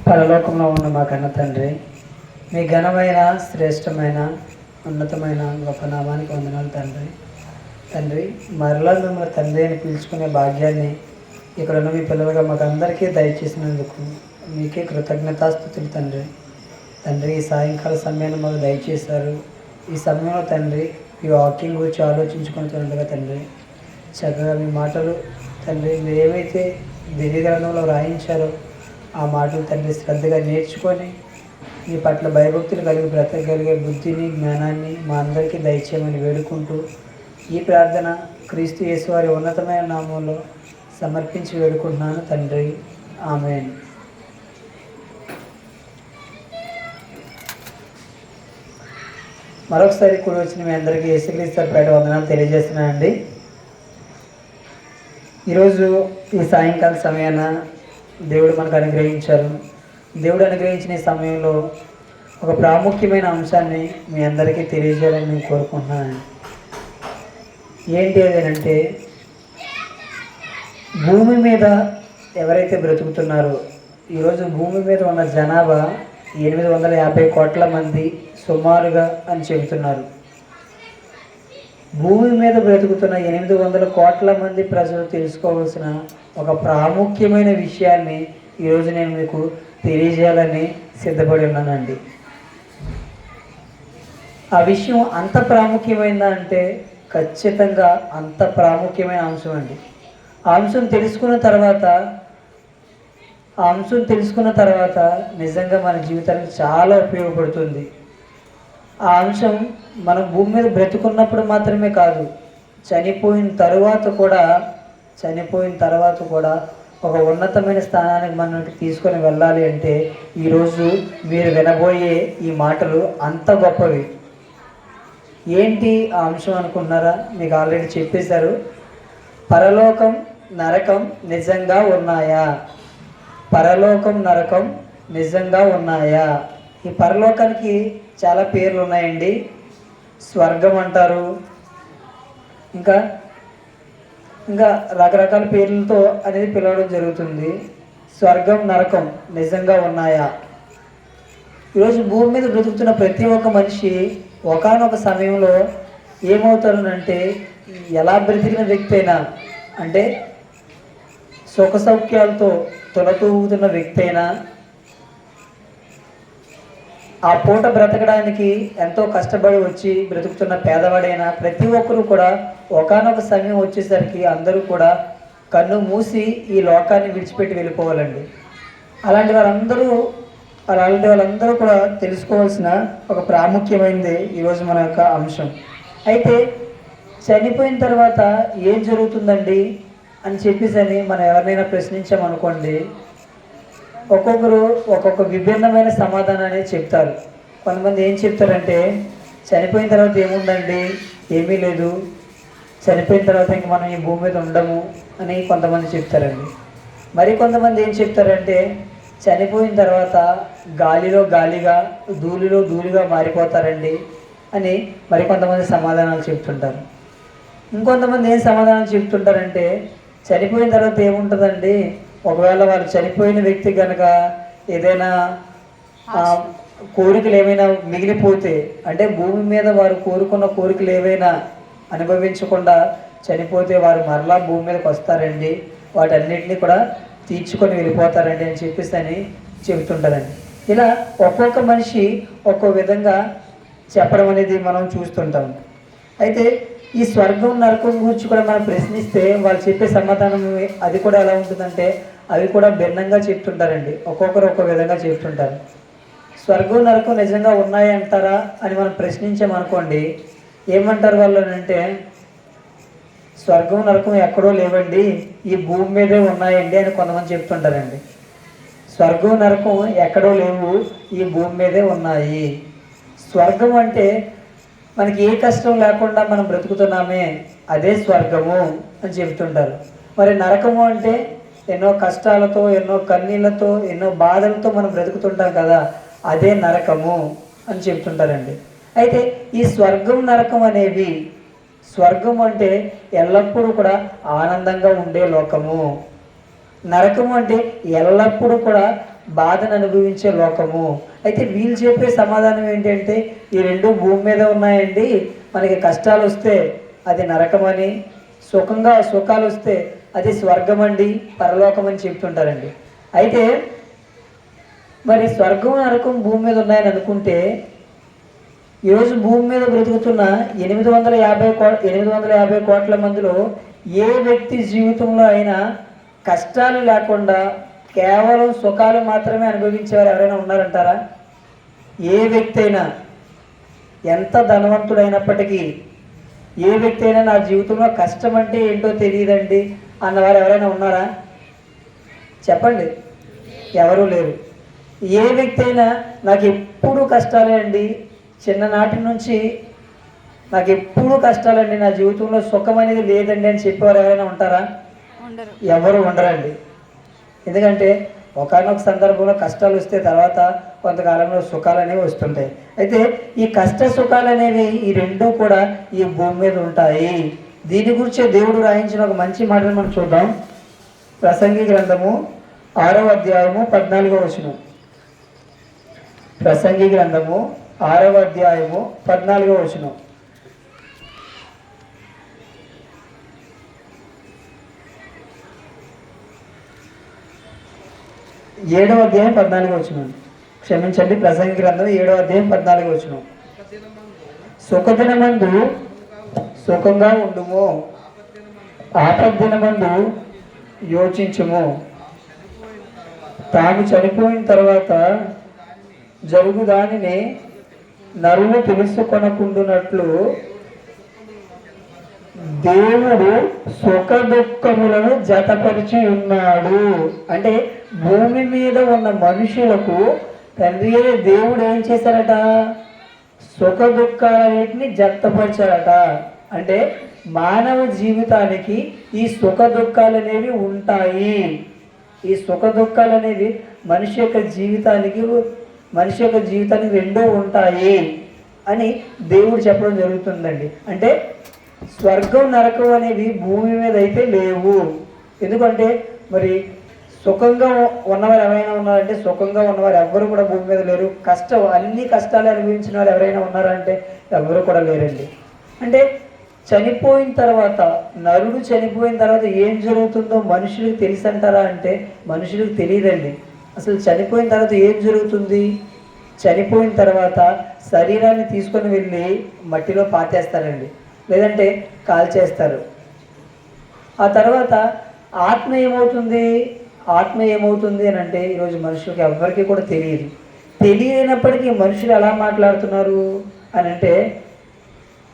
పరలోకంలో ఉన్న మా కన్న తండ్రి, మీ ఘనమైన శ్రేష్టమైన ఉన్నతమైన గొప్ప నామానికి వందనాలు తండ్రి. తండ్రి, మరలా మిమ్మల్ని తండ్రి అని పిలుచుకునే భాగ్యాన్ని ఇక్కడ ఉన్న మీ పిల్లలుగా మాకు అందరికీ దయచేసినందుకు మీకే కృతజ్ఞతాస్తుతులు తండ్రి. తండ్రి, ఈ సాయంకాల సమయాన్ని మాకు దయచేశారు. ఈ సమయంలో తండ్రి ఈ వాకింగ్ గురించి ఆలోచించుకుంటుండగా తండ్రి, చక్కగా మీ మాటలు తండ్రి మీరు ఏవైతే దివ్య గ్రంథంలో రాయించారో ఆ మాటలు తండ్రి శ్రద్ధగా నేర్చుకొని మీ పట్ల భయభక్తులు కలిగి బ్రతకగలిగే బుద్ధిని జ్ఞానాన్ని మా అందరికీ దయచేయమని వేడుకుంటూ ఈ ప్రార్థన క్రీస్తు యేసు వారి ఉన్నతమైన నామంలో సమర్పించి వేడుకుంటున్నాను తండ్రి. ఆమేన్. మరొకసారి కూడా వచ్చిన మీ అందరికీ యేసుక్రీస్తు పేట వందనాలు తెలియజేస్తున్నానండి. ఈరోజు ఈ సాయంకాల సమయాన దేవుడు మనకు అనుగ్రహించారు. దేవుడు అనుగ్రహించిన ఈ సమయంలో ఒక ప్రాముఖ్యమైన అంశాన్ని మీ అందరికీ తెలియజేయాలని నేను కోరుకుంటున్నాను. ఏంటి అదేనంటే, భూమి మీద ఎవరైతే బ్రతుకుతున్నారో, ఈరోజు భూమి మీద ఉన్న జనాభా 850 కోట్ల మంది సుమారుగా అని చెబుతున్నారు. భూమి మీద బ్రతుకుతున్న 800 కోట్ల మంది ప్రజలు తెలుసుకోవాల్సిన ఒక ప్రాముఖ్యమైన విషయాన్ని ఈరోజు నేను మీకు తెలియజేయాలని సిద్ధపడి ఉన్నానండి. ఆ విషయం అంత ప్రాముఖ్యమైందా అంటే ఖచ్చితంగా అంత ప్రాముఖ్యమైన అంశం అండి. ఆ అంశం తెలుసుకున్న తర్వాత నిజంగా మన జీవితానికి చాలా ఉపయోగపడుతుంది. ఆ అంశం మనం భూమి మీద బ్రతుకున్నప్పుడు మాత్రమే కాదు, చనిపోయిన తర్వాత కూడా ఒక ఉన్నతమైన స్థానానికి మనకి తీసుకొని వెళ్ళాలి అంటే ఈరోజు మీరు వినబోయే ఈ మాటలు అంత గొప్పవి. ఏంటి ఆ అంశం అనుకుంటున్నారా? మీకు ఆల్రెడీ చెప్పేశారు. పరలోకం నరకం నిజంగా ఉన్నాయా? పరలోకం నరకం నిజంగా ఉన్నాయా? ఈ పరలోకానికి చాలా పేర్లు ఉన్నాయండి. స్వర్గం అంటారు, ఇంకా రకరకాల పేర్లతో అనేది పిలవడం జరుగుతుంది. స్వర్గం నరకం నిజంగా ఉన్నాయా? ఈరోజు భూమి మీద బ్రతుకుతున్న ప్రతి ఒక్క మనిషి ఒకానొక సమయంలో ఏమవుతారనంటే, ఎలా బ్రతికిన వ్యక్తి అయినా, అంటే సుఖ సౌఖ్యాలతో తొలతూగుతున్న వ్యక్తి అయినా, ఆ పూట బ్రతకడానికి ఎంతో కష్టపడి వచ్చి బ్రతుకుతున్న పేదవాడైనా, ప్రతి ఒక్కరూ కూడా ఒకానొక సమయం వచ్చేసరికి అందరూ కూడా కన్ను మూసి ఈ లోకాన్ని విడిచిపెట్టి వెళ్ళిపోవాలండి. అలాంటి వాళ్ళందరూ కూడా తెలుసుకోవాల్సిన ఒక ప్రాముఖ్యమైనది ఈరోజు మన యొక్క అంశం. అయితే చనిపోయిన తర్వాత ఏం జరుగుతుందండి అని చెప్పేసి మనం ఎవరినైనా ప్రశ్నించామనుకోండి, ఒక్కొక్కరు ఒక్కొక్క విభిన్నమైన సమాధానాన్ని చెప్తారు. కొంతమంది ఏం చెప్తారంటే, చనిపోయిన తర్వాత ఏముందండి, ఏమీ లేదు, చనిపోయిన తర్వాత ఇంక మనం ఈ భూమి మీద ఉండము అని కొంతమంది చెప్తారండి. మరి కొంతమంది ఏం చెప్తారంటే, చనిపోయిన తర్వాత గాలిలో గాలిగా, ధూళిలో ధూళిగా మారిపోతారండి అని మరి కొంతమంది సమాధానాలు చెప్తుంటారు. ఇంకొంతమంది ఏం సమాధానం చెప్తుంటారంటే, చనిపోయిన తర్వాత ఏముంటుందండి, ఒకవేళ వాళ్ళు చనిపోయిన వ్యక్తి కనుక ఏదైనా కోరికలు ఏమైనా మిగిలిపోతే, అంటే భూమి మీద వారు కోరుకున్న కోరికలు ఏవైనా అనుభవించకుండా చనిపోతే వారు మరలా భూమి మీదకి వస్తారండి, వాటన్నిటిని కూడా తీర్చుకొని వెళ్ళిపోతారండి అని చెప్పేసి చెబుతుంటారండి. ఇలా ఒక్కొక్క మనిషి ఒక్కో విధంగా చెప్పడం అనేది మనం చూస్తుంటాం. అయితే ఈ స్వర్గం నరకం గురించి కూడా మనం ప్రశ్నిస్తే వాళ్ళు చెప్పే సమాధానం అది కూడా ఎలా ఉంటుందంటే, అవి కూడా భిన్నంగా చెప్తుంటారండి. ఒక్కొక్కరు ఒక్కో విధంగా చెప్తుంటారు. స్వర్గం నరకం నిజంగా ఉన్నాయంటారా అని మనం ప్రశ్నించామనుకోండి, ఏమంటారు వాళ్ళు అంటే, స్వర్గం నరకం ఎక్కడో లేవండి, ఈ భూమి మీదే ఉన్నాయండి అని కొంతమంది చెప్తుంటారండి. స్వర్గం నరకం ఎక్కడో లేవు, ఈ భూమి మీదే ఉన్నాయి. స్వర్గం అంటే మనకి ఏ కష్టం లేకుండా మనం బ్రతుకుతున్నామే, అదే స్వర్గము అని చెబుతుంటారు. మరి నరకము అంటే ఎన్నో కష్టాలతో, ఎన్నో కన్నీళ్లతో, ఎన్నో బాధలతో మనం బ్రతుకుతుంటాం కదా, అదే నరకము అని చెప్తుంటారండి. అయితే ఈ స్వర్గం నరకం అనేవి, స్వర్గం అంటే ఎల్లప్పుడూ కూడా ఆనందంగా ఉండే లోకము, నరకము అంటే ఎల్లప్పుడూ కూడా బాధను అనుభవించే లోకము. అయితే వీళ్ళు చెప్పే సమాధానం ఏంటంటే ఈ రెండు భూమి మీద ఉన్నాయండి, మనకి కష్టాలు వస్తే అది నరకమని, సుఖాలు వస్తే అది స్వర్గం అండి, పరలోకం అని చెప్తుంటారండి. అయితే మరి స్వర్గం నరకం భూమి మీద ఉన్నాయని అనుకుంటే ఈరోజు భూమి మీద బ్రతుకుతున్న 850 కోట్ల మందిలో ఏ వ్యక్తి జీవితంలో అయినా కష్టాలు లేకుండా కేవలం సుఖాలు మాత్రమే అనుభవించేవారు ఎవరైనా ఉన్నారంటారా? ఏ వ్యక్తి అయినా, ఎంత ధనవంతుడైనప్పటికీ ఏ వ్యక్తి అయినా నా జీవితంలో కష్టం అంటే ఏంటో తెలియదండి అన్నవారు ఎవరైనా ఉన్నారా? చెప్పండి. ఎవరూ లేరు. ఏ వ్యక్తి అయినా నాకు ఎప్పుడూ కష్టాలే అండి, చిన్ననాటి నుంచి నాకు ఎప్పుడూ కష్టాలండి, నా జీవితంలో సుఖం అనేది లేదండి అని చెప్పేవారు ఎవరైనా ఉంటారా? ఎవరు ఉండరండి. ఎందుకంటే ఒకనొక సందర్భంలో కష్టాలు వస్తే తర్వాత కొంతకాలంలో సుఖాలు అనేవి వస్తుంటాయి. అయితే ఈ కష్ట సుఖాలు అనేవి ఈ రెండూ కూడా ఈ భూమి మీద ఉంటాయి. దీని గురించే దేవుడు రాయించిన ఒక మంచి మాటను మనం చూద్దాం. ప్రసంగి గ్రంథము 6వ అధ్యాయము 14వ వచనం. ప్రసంగి గ్రంథము 6వ అధ్యాయము 14వ వచనం. 7వ అధ్యాయం 14వ వచనం. క్షమించండి, ప్రసంగి గ్రంథం 7వ అధ్యాయం 14వ వచనం. సుఖదినమందు సుఖంగా ఉండుము, ఆపద్దినమందు యోచించుము. తాను చనిపోయిన తర్వాత జరుగు దానిని నరులు తెలుసుకొనకుండునట్లు దేవుడు సుఖ దుఃఖములను జతపరిచి ఉన్నాడు. అంటే భూమి మీద ఉన్న మనుషులకు తండ్రి దేవుడు ఏం చేశారట? సుఖ దుఃఖాలన్నింటినీ జతపరిచారట. అంటే మానవ జీవితానికి ఈ సుఖ దుఃఖాలు అనేవి ఉంటాయి. ఈ సుఖ దుఃఖాలు అనేవి మనిషి యొక్క జీవితానికి రెండూ ఉంటాయి అని దేవుడు చెప్పడం జరుగుతుందండి. అంటే స్వర్గం నరకం అనేవి భూమి మీద అయితే లేవు. ఎందుకంటే మరి సుఖంగా ఉన్నవారు ఎవరైనా ఉన్నారంటే, సుఖంగా ఉన్నవారు ఎవరు కూడా భూమి మీద లేరు. అన్ని కష్టాలు అనుభవించిన వారు ఎవరైనా ఉన్నారంటే ఎవరు కూడా లేరండి. అంటే చనిపోయిన తర్వాత, నరుడు చనిపోయిన తర్వాత ఏం జరుగుతుందో మనుషులకు తెలుసు అంటారా అంటే మనుషులకు తెలియదండి. అసలు చనిపోయిన తర్వాత ఏం జరుగుతుంది? చనిపోయిన తర్వాత శరీరాన్ని తీసుకొని వెళ్ళి మట్టిలో పాతేస్తారండి, లేదంటే కాల్చేస్తారు. ఆ తర్వాత ఆత్మ ఏమవుతుంది అని అంటే ఈరోజు మనుషులకు ఎవరికి కూడా తెలియనప్పటికీ మనుషులు ఎలా మాట్లాడుతున్నారు అని అంటే,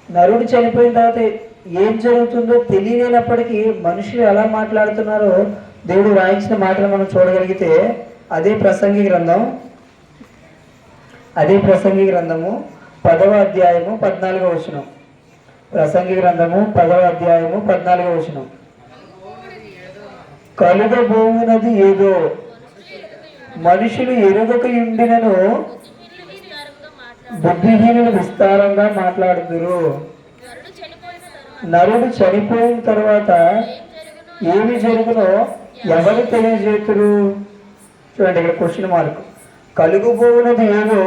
నరుడు చనిపోయిన తర్వాత ఏం జరుగుతుందో తెలియనప్పటికీ మనుషులు ఎలా మాట్లాడుతున్నారో దేవుడు రాయించిన మాటలు మనం చూడగలిగితే అదే ప్రసంగి గ్రంథము 10వ అధ్యాయము 14వ వచనం. ప్రసంగి గ్రంథము 10వ అధ్యాయము 14వ వచనం. కలుగబోవునది ఏదో మనుషులు ఎరుగక ఉండినను బుద్ధిహీనులు విస్తారంగా మాట్లాడుదురు. నరుడు చనిపోయిన తర్వాత ఏమి జరుగునో ఎవరు తెలియజేతురు? చూడండి, ఇక్కడ క్వశ్చన్ మార్క్. కలుగుబోవునది ఏదో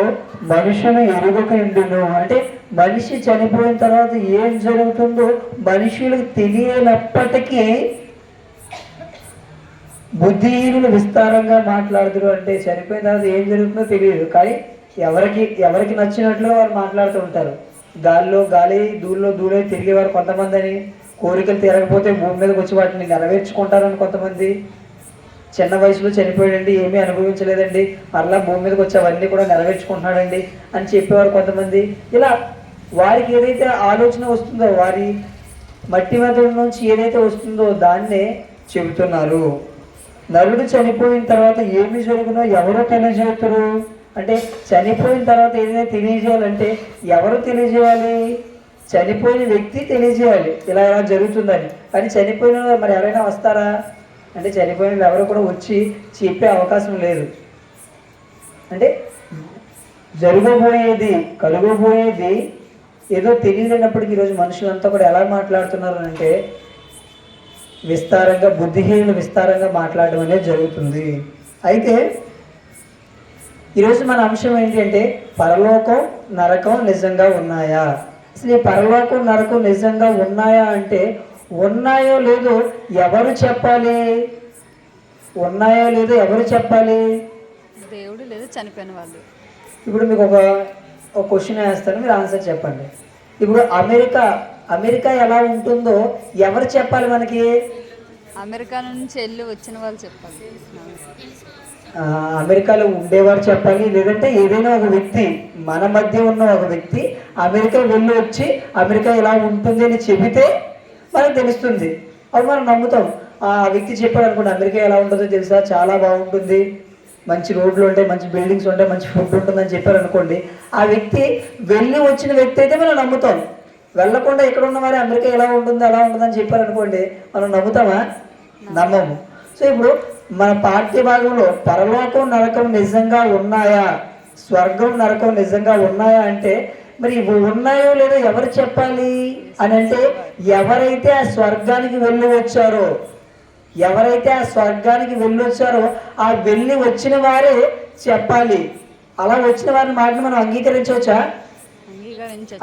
మనుషులు ఎరుగక ఉండును అంటే మనిషి చనిపోయిన తర్వాత ఏం జరుగుతుందో మనుషులకు తెలియనప్పటికీ బుద్ధిహీనులు విస్తారంగా మాట్లాడుతురు. అంటే చనిపోయిన తర్వాత ఏం జరుగుతుందో తెలియదు, కానీ ఎవరికి నచ్చినట్లుగా వారు మాట్లాడుతూ ఉంటారు. గాలి దూళ్ళో తిరిగేవారు కొంతమంది అని, కోరికలు తీరకపోతే భూమి మీదకి వచ్చి వాటిని నెరవేర్చుకుంటారని కొంతమంది, చిన్న వయసులో చనిపోయాడండి, ఏమీ అనుభవించలేదండి, మరలా భూమి మీదకి వచ్చి అవన్నీ కూడా నెరవేర్చుకుంటున్నాడండి అని చెప్పేవారు కొంతమంది. ఇలా వారికి ఏదైతే ఆలోచన వస్తుందో, వారి మట్టి మీద నుంచి ఏదైతే వస్తుందో దాన్నే చెబుతున్నారు. నరుడు చనిపోయిన తర్వాత ఏమి జరుగునో ఎవరో తెలియజేస్తారు అంటే, చనిపోయిన తర్వాత ఏదైనా తెలియజేయాలంటే ఎవరు తెలియజేయాలి? చనిపోయిన వ్యక్తి తెలియజేయాలి ఇలా జరుగుతుందని. కానీ చనిపోయిన మరి ఎవరైనా వస్తారా అంటే చనిపోయిన ఎవరు కూడా వచ్చి చెప్పే అవకాశం లేదు. అంటే కలుగబోయేది ఏదో తెలియనప్పటికీ ఈరోజు మనుషులంతా కూడా ఎలా మాట్లాడుతున్నారు అంటే బుద్ధిహీనులు విస్తారంగా మాట్లాడడం అనేది జరుగుతుంది. అయితే ఈరోజు మన అంశం ఏంటి అంటే పరలోకం నరకం నిజంగా ఉన్నాయా? అసలు ఈ పరలోకం నరకం నిజంగా ఉన్నాయా అంటే ఉన్నాయో లేదో ఎవరు చెప్పాలి? ఉన్నాయో లేదో ఎవరు చెప్పాలి? దేవుడు లేదా చనిపోయిన వాళ్ళు. ఇప్పుడు మీకు ఒక క్వశ్చన్ వేస్తాను, మీరు ఆన్సర్ చెప్పండి. ఇప్పుడు అమెరికా ఎలా ఉంటుందో ఎవరు చెప్పాలి మనకి? అమెరికా నుంచి వెళ్ళి వచ్చిన వాళ్ళు చెప్పాలి. అమెరికాలో ఉండేవారు చెప్పాలి, లేదంటే ఏదైనా ఒక వ్యక్తి, మన మధ్య ఉన్న ఒక వ్యక్తి అమెరికా వెళ్ళి వచ్చి అమెరికా ఎలా ఉంటుంది అని చెబితే మనకు తెలుస్తుంది. అప్పుడు మనం నమ్ముతాం. ఆ వ్యక్తి చెప్పాడు అనుకోండి, అమెరికా ఎలా ఉంటుందో తెలుసా, చాలా బాగుంటుంది, మంచి రోడ్లు ఉంటాయి, మంచి బిల్డింగ్స్ ఉంటాయి, మంచి ఫుడ్ ఉంటుందని చెప్పారు అనుకోండి, ఆ వ్యక్తి వెళ్ళి వచ్చిన వ్యక్తి అయితే మనం నమ్ముతాం. వెళ్ళకుండా ఎక్కడ ఉన్న వారి అమెరికా ఎలా ఉంటుంది అలా ఉంటుందని చెప్పారు అనుకోండి, మనం నమ్ముతామా? నమ్మము. సో ఇప్పుడు మన పాఠ్య భాగంలో పరలోకం నరకం నిజంగా ఉన్నాయా, స్వర్గం నరకం నిజంగా ఉన్నాయా అంటే మరి ఇవి ఉన్నాయో లేదో ఎవరు చెప్పాలి అని అంటే ఎవరైతే ఆ స్వర్గానికి వెళ్ళి వచ్చారో ఆ వెళ్ళి వచ్చిన వారే చెప్పాలి. అలా వచ్చిన వారిని మాటను మనం అంగీకరించవచ్చా?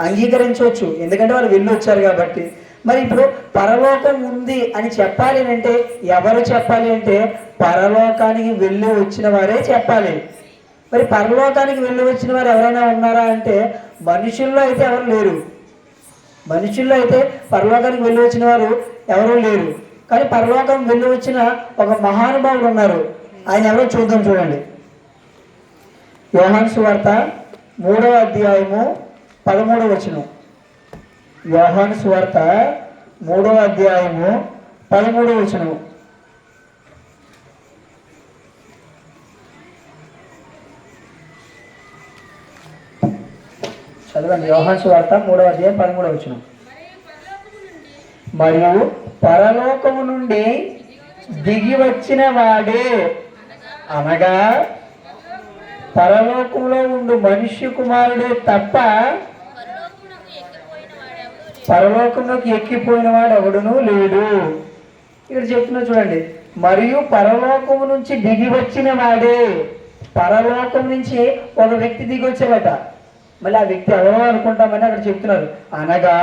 అంగీకరించవచ్చు, ఎందుకంటే వాళ్ళు వెళ్ళి వచ్చారు కాబట్టి. మరి ఇప్పుడు పరలోకం ఉంది అని చెప్పాలి అంటే ఎవరు చెప్పాలి అంటే పరలోకానికి వెళ్ళి వచ్చిన వారే చెప్పాలి. మరి పరలోకానికి వెళ్ళి వచ్చిన వారు ఎవరైనా ఉన్నారా అంటే మనుషుల్లో అయితే ఎవరు లేరు. మనుషుల్లో అయితే పరలోకానికి వెళ్ళి వచ్చిన వారు ఎవరూ లేరు. కానీ పరలోకం వెళ్ళి వచ్చిన ఒక మహానుభావుడు ఉన్నారు. ఆయన ఎవరో చూద్దాం, చూడండి. యోహాను సువార్త 3వ అధ్యాయము 13వ వచనం. యోహాను సువార్త 3వ అధ్యాయము 13వ వచనం. చదవండి. యోహాను సువార్త 3వ అధ్యాయం 13వ వచనం. మరియు పరలోకము నుండి దిగి వచ్చిన వాడే, అనగా పరలోకంలో ఉండు మనుష్య కుమారుడే తప్ప పరలోకంలోకి ఎక్కిపోయిన వాడు ఎవడునూ లేడు. ఇక్కడ చెప్తున్నా చూడండి, మరియు పరలోకము నుంచి దిగి వచ్చిన వాడే. పరలోకం నుంచి ఒక వ్యక్తి దిగి వచ్చాడట. మళ్ళీ ఆ వ్యక్తి ఎవరో అనుకుంటామని అక్కడ చెప్తున్నారు. అనగా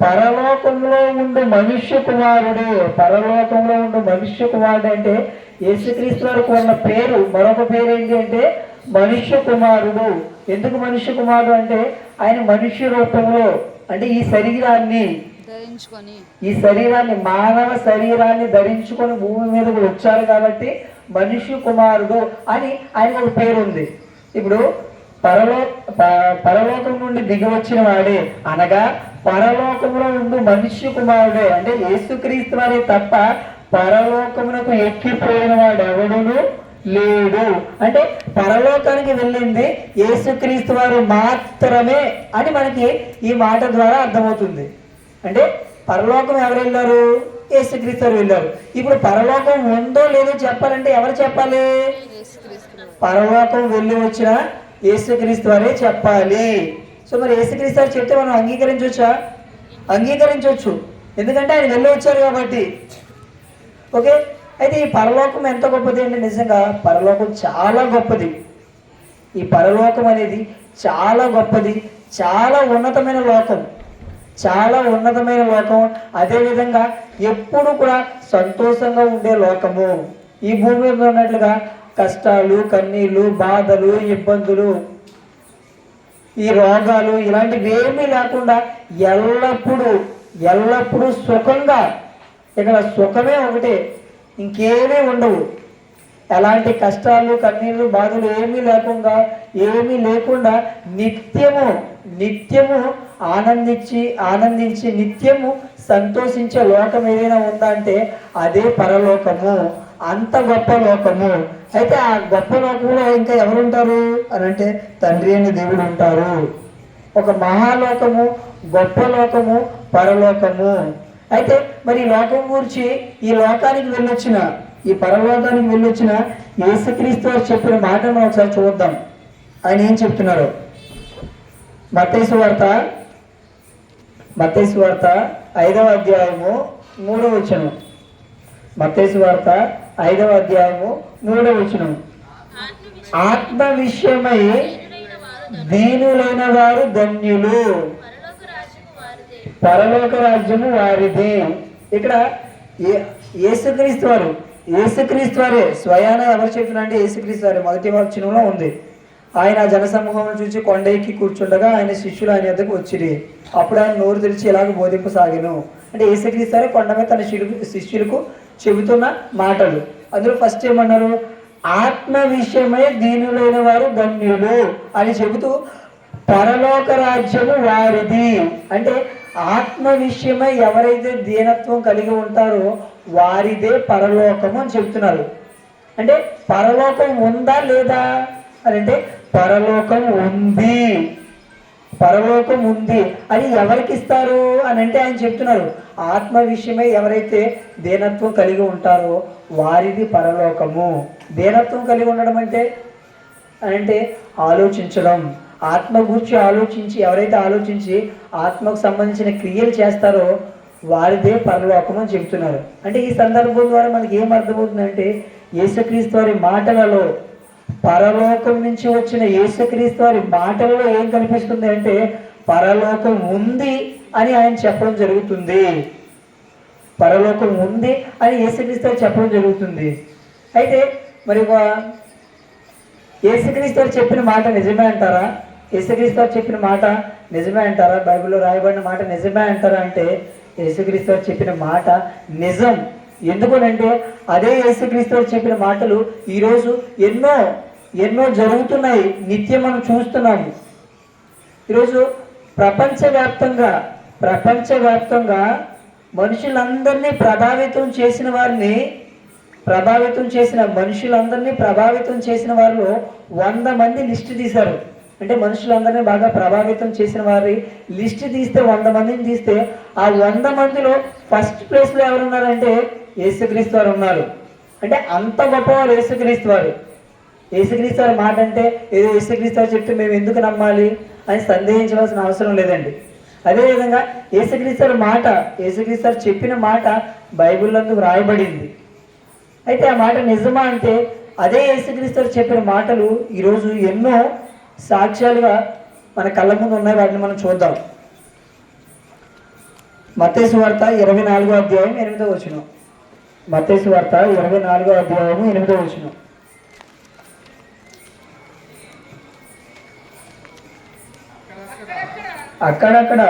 పరలోకంలో ఉండు మనుష్య కుమారుడు. పరలోకంలో ఉండు మనుష్య కుమారుడు అంటే యేసుక్రీస్తు వారికి ఉన్న పేరు, మరొక పేరు ఏంటి అంటే మనుష్య కుమారుడు. ఎందుకు మనుష్య కుమారుడు అంటే ఆయన మనుష్య రూపంలో, అంటే ఈ శరీరాన్ని మానవ శరీరాన్ని ధరించుకొని భూమి మీదకు వచ్చారు కాబట్టి మనుష్య కుమారుడు అని ఆయనకు ఒక పేరు ఉంది. ఇప్పుడు పరలోకం నుండి దిగి వచ్చిన వాడే, అనగా పరలోకంలో ఉండు మనుష్య కుమారుడే, అంటే యేసుక్రీస్తు వారే తప్ప పరలోకమునకు ఎక్కిపోయిన వాడు ఎవడును లేడు. అంటే పరలోకానికి వెళ్ళింది యేసుక్రీస్తు వారు మాత్రమే అని మనకి ఈ మాట ద్వారా అర్థమవుతుంది. అంటే పరలోకం ఎవరు వెళ్ళారు? యేసుక్రీస్తు వారు వెళ్ళారు. ఇప్పుడు పరలోకం ఉందో లేదో చెప్పాలంటే ఎవరు చెప్పాలి? పరలోకం వెళ్ళి వచ్చిన యేసుక్రీస్తు వారే చెప్పాలి. సో మరి యేసుక్రీస్తు వారు చెప్తే మనం అంగీకరించవచ్చా? అంగీకరించవచ్చు, ఎందుకంటే ఆయన వెళ్ళి వచ్చారు కాబట్టి. ఓకే, అయితే ఈ పరలోకం ఎంత గొప్పది అంటే నిజంగా పరలోకం చాలా గొప్పది. ఈ పరలోకం అనేది చాలా గొప్పది, చాలా ఉన్నతమైన లోకం, చాలా ఉన్నతమైన లోకం. అదేవిధంగా ఎప్పుడు కూడా సంతోషంగా ఉండే లోకము. ఈ భూమి మీద ఉన్నట్లుగా కష్టాలు, కన్నీళ్ళు, బాధలు, ఇబ్బందులు, ఈ రోగాలు ఇలాంటివి ఏమీ లేకుండా ఎల్లప్పుడూ సుఖంగా, ఇక్కడ సుఖమే ఒకటే, ఇంకేమీ ఉండవు. ఎలాంటి కష్టాలు, కన్నీళ్ళు, బాధలు ఏమీ లేకుండా నిత్యము ఆనందించి నిత్యము సంతోషించే లోకం ఏదైనా ఉందా అంటే అదే పరలోకము. అంత గొప్ప లోకము. అయితే ఆ గొప్ప లోకంలో ఇంకా ఎవరుంటారు అని అంటే తండ్రి అని దేవుడు ఉంటారు. ఒక మహాలోకము, గొప్ప లోకము, పరలోకము. అయితే మరి ఈ లోకం గురించి, ఈ లోకానికి వెళ్ళొచ్చిన, ఈ పరలోకానికి వెళ్ళొచ్చిన యేసుక్రీస్తు వారు చెప్పిన మాట మనం ఒకసారి చూద్దాం. ఆయన ఏం చెప్తున్నారు? మత్తయి సువార్త 5వ అధ్యాయము 3వ వచనం. మత్తయి సువార్త 5వ అధ్యాయము 3వ వచనం. ఆత్మ విషయమై దీనులైన వారు ధన్యులు, పరలోక రాజ్యము వారిది. ఇక్కడ యేసుక్రీస్తు వారే స్వయాన ఎవరు చెప్పినంటే యేసుక్రీస్తు వారే మొదటి వచనంలో ఉంది. ఆయన జనసమూహం చూసి కొండ ఎక్కి కూర్చుండగా ఆయన శిష్యులు ఆయన యొద్దకు వచ్చిరి. అప్పుడు ఆయన నోరు తెరిచి ఇలాగ బోధింపసాగెను. అంటే యేసుక్రీస్తు వారే కొండ మీద తన శిష్యులకు చెబుతున్న మాటలు. అందులో ఫస్ట్ ఏమన్నారు? ఆత్మ విషయమై దీనులైన వారు ధన్యులు అని చెబుతూ పరలోక రాజ్యము వారిది. అంటే ఆత్మ విషయమై ఎవరైతే దీనత్వం కలిగి ఉంటారో వారిదే పరలోకము అని చెబుతున్నారు. అంటే పరలోకం ఉందా లేదా అని అంటే పరలోకం ఉంది, పరలోకం ఉంది. అది ఎవరికి ఇస్తారు అని అంటే ఆయన చెప్తున్నారు ఆత్మ విషయమై ఎవరైతే దీనత్వం కలిగి ఉంటారో వారిది పరలోకము. దీనత్వం కలిగి ఉండడం అంటే ఆలోచించడం, ఆత్మ గురించి ఆలోచించి ఎవరైతే ఆలోచించి ఆత్మకు సంబంధించిన క్రియలు చేస్తారో వారిదే పరలోకం అని చెబుతున్నారు. అంటే ఈ సందర్భం ద్వారా మనకి ఏం అర్థమవుతుందంటే యేసుక్రీస్తు వారి మాటలలో, పరలోకం నుంచి వచ్చిన యేసుక్రీస్తు వారి మాటలలో ఏం కనిపిస్తుంది అంటే పరలోకం ఉంది అని ఆయన చెప్పడం జరుగుతుంది. పరలోకం ఉంది అని యేసుక్రీస్తు వారు చెప్పడం జరుగుతుంది. అయితే మరి యేసుక్రీస్తు వారు చెప్పిన మాట నిజమే అంటారా? యేసుక్రీస్తు వారు చెప్పిన మాట నిజమే అంటారా? బైబిల్లో రాయబడిన మాట నిజమే అంటారా అంటే యేసుక్రీస్తు వారు చెప్పిన మాట నిజం. ఎందుకనంటే అదే యేసుక్రీస్తు వారు చెప్పిన మాటలు ఈరోజు ఎన్నో జరుగుతున్నాయి, నిత్యం మనం చూస్తున్నాము. ఈరోజు ప్రపంచవ్యాప్తంగా మనుషులందరినీ ప్రభావితం చేసిన వారిలో 100 మంది లిస్ట్ తీశారు. అంటే మనుషులందరినీ బాగా ప్రభావితం చేసిన వారి లిస్ట్ తీస్తే 100 మందిని తీస్తే ఆ 100 మందిలో ఫస్ట్ ప్లేస్లో ఎవరున్నారంటే యేసుక్రీస్తు వారు ఉన్నారు. అంటే అంత గొప్పవారు యేసుక్రీస్తు వారు. యేసుక్రీస్తు వారి మాట అంటే ఏదో యేసుక్రీస్తు వారు చెప్తే మేము ఎందుకు నమ్మాలి అని సందేహించవలసిన అవసరం లేదండి. అదేవిధంగా యేసుక్రీస్తు వారు చెప్పిన మాట బైబిల్లో రాయబడింది. అయితే ఆ మాట నిజమా అంటే అదే యేసుక్రీస్తు వారు చెప్పిన మాటలు ఈరోజు ఎన్నో సాక్ష్యాలుగా మన కళ్ళ ముందు ఉన్నాయి. వాటిని మనం చూద్దాం. మత్తయి సువార్త 24వ అధ్యాయం 8వ వచనం. మత్తయి సువార్త 24వ అధ్యాయం 8వ వచనం. అక్కడక్కడ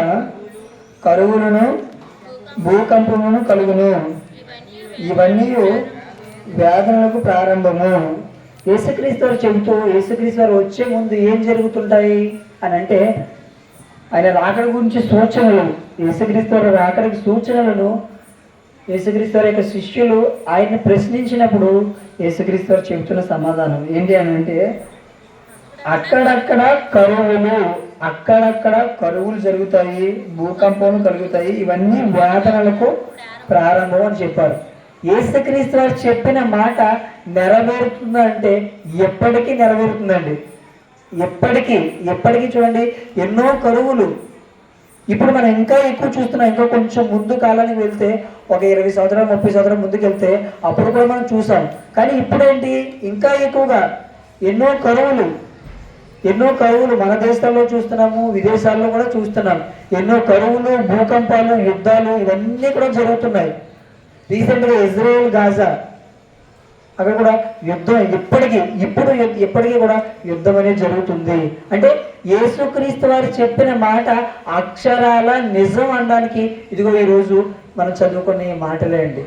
కరువులను భూకంపమును కలుగును, ఇవన్నీ వేదనలకు ప్రారంభము. యేసుక్రీస్తు వారు చెబుతూ యేసుక్రీస్తు వారు వచ్చే ముందు ఏం జరుగుతుంటాయి అని అంటే ఆయన రాకడ గురించి సూచనలు, యేసుక్రీస్తు వారి రాకడికి సూచనలను యేసుక్రీస్తు వారి యొక్క శిష్యులు ఆయన్ని ప్రశ్నించినప్పుడు యేసుక్రీస్తు వారు చెబుతున్న సమాధానం ఏంటి అని అంటే అక్కడక్కడ కరువులు జరుగుతాయి, భూకంపం కలుగుతాయి, ఇవన్నీ వేదనలకు ప్రారంభం అని చెప్పారు. యేసుక్రీస్తు వారు చెప్పిన మాట నెరవేరుతుందంటే ఎప్పటికీ నెరవేరుతుందండి. ఎప్పటికీ చూడండి ఎన్నో కరువులు. ఇప్పుడు మనం ఇంకా ఎక్కువ చూస్తున్నాం. ఇంకా కొంచెం ముందు కాలానికి వెళ్తే ఒక 20 సంవత్సరాలు 30 సంవత్సరాలు ముందుకు వెళ్తే అప్పుడు కూడా మనం చూసాం. కానీ ఇప్పుడేంటి ఇంకా ఎక్కువగా ఎన్నో కరువులు మన దేశాల్లో చూస్తున్నాము, విదేశాల్లో కూడా చూస్తున్నాం. ఎన్నో కరువులు, భూకంపాలు, యుద్ధాలు ఇవన్నీ కూడా జరుగుతున్నాయి. రీసెంట్గా ఇజ్రాయెల్ గాజా అక్కడ కూడా యుద్ధం ఇప్పటికీ కూడా యుద్ధం అనేది జరుగుతుంది. అంటే యేసుక్రీస్తు వారు చెప్పిన మాట అక్షరాల నిజం అనడానికి ఇదిగో ఈరోజు మనం చదువుకునే మాటలే అండి.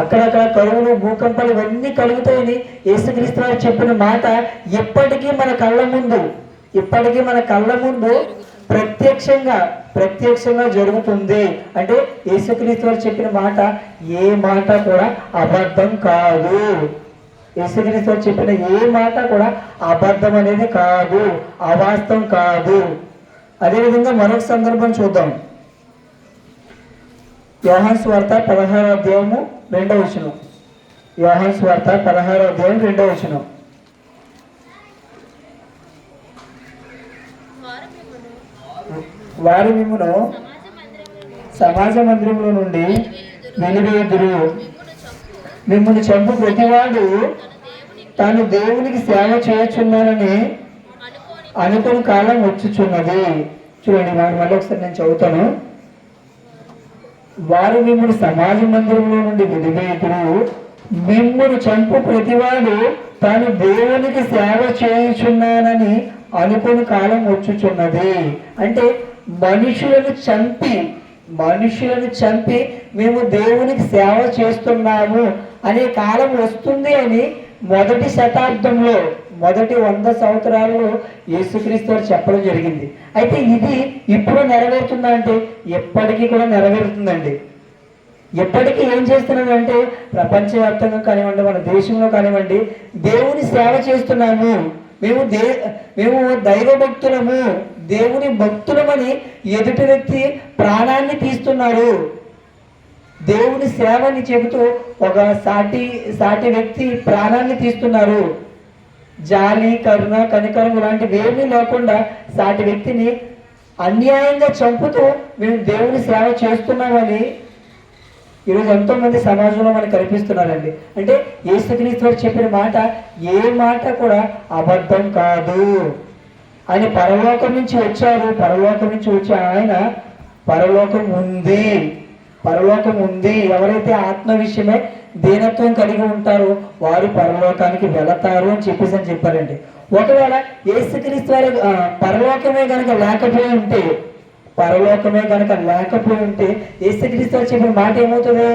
అక్కడక్కడ కరువులు, భూకంపాలు ఇవన్నీ కలుగుతాయని యేసుక్రీస్తు వారు చెప్పిన మాట ఇప్పటికీ మన కళ్ళ ముందు ప్రత్యక్షంగా జరుగుతుంది. అంటే యేసుక్రీస్తు వారు చెప్పిన మాట ఏ మాట కూడా అబద్ధం కాదు. యేసుక్రీస్తు వారు చెప్పిన ఏ మాట కూడా అబద్ధం అనేది కాదు, అవాస్తవం కాదు. అదేవిధంగా మరొక సందర్భం చూద్దాం. యోహాను సువార్త 16వ అధ్యాయము 2వ వచనం. యోహాను సువార్త 16వ అధ్యాయం 2వ వచనం. వారు మిమ్మును సమాజ మందిరంలో నుండి వెలివేయుదురు, మిమ్మల్ని చంపు ప్రతివాడు తాను దేవునికి సేవ చేయుచున్నానని అనుకుని కాలం వచ్చుచున్నది. చూడండి మళ్ళీ ఒకసారి నేను చదువుతాను. వారు మిమ్మల్ని సమాజ మందిరంలో నుండి వెలివేతుడు, మిమ్మల్ని చంపు ప్రతివాడు తాను దేవునికి సేవ చేయుచున్నానని అనుకుని కాలం వచ్చుచున్నది. అంటే మనుషులను చంపి మేము దేవునికి సేవ చేస్తున్నాము అనే కాలం వస్తుంది అని మొదటి శతాబ్దంలో, మొదటి 100 సంవత్సరాల్లో యేసుక్రీస్తు వారు చెప్పడం జరిగింది. అయితే ఇది ఇప్పుడు నెరవేరుతుందా అంటే ఎప్పటికీ కూడా నెరవేరుతుందండి. ఎప్పటికీ ఏం చేస్తున్నామంటే ప్రపంచవ్యాప్తంగా కానివ్వండి, మన దేశంలో కానివ్వండి, దేవుని సేవ చేస్తున్నాము, మేము దైవ భక్తులము, దేవుని భక్తులమని ఎదుటి వ్యక్తి ప్రాణాన్ని తీస్తున్నారు. దేవుని సేవని చెబుతూ ఒక సాటి వ్యక్తి ప్రాణాన్ని తీస్తున్నారు. జాలి, కరుణ, కనికరం ఇలాంటివి ఏమీ లేకుండా సాటి వ్యక్తిని అన్యాయంగా చంపుతూ మేము దేవుని సేవ చేస్తున్నామని ఈరోజు ఎంతో మంది సమాజంలో మనకు కనిపిస్తున్నారండి. అంటే యేసుక్రీస్తు వారు చెప్పిన మాట ఏ మాట కూడా అబద్ధం కాదు. ఆయన పరలోకం నుంచి వచ్చారు. పరలోకం నుంచి వచ్చే ఆయన పరలోకం ఉంది. ఎవరైతే ఆత్మ విషయమే దీనత్వం కలిగి ఉంటారో వారు పరలోకానికి వెళతారు అని చెప్పారండి. ఒకవేళ యేసుక్రీస్తు వారి పరలోకమే కనుక లేకపోయి ఉంటే యేసుక్రీస్తు వారు చెప్పిన మాట ఏమవుతుంది?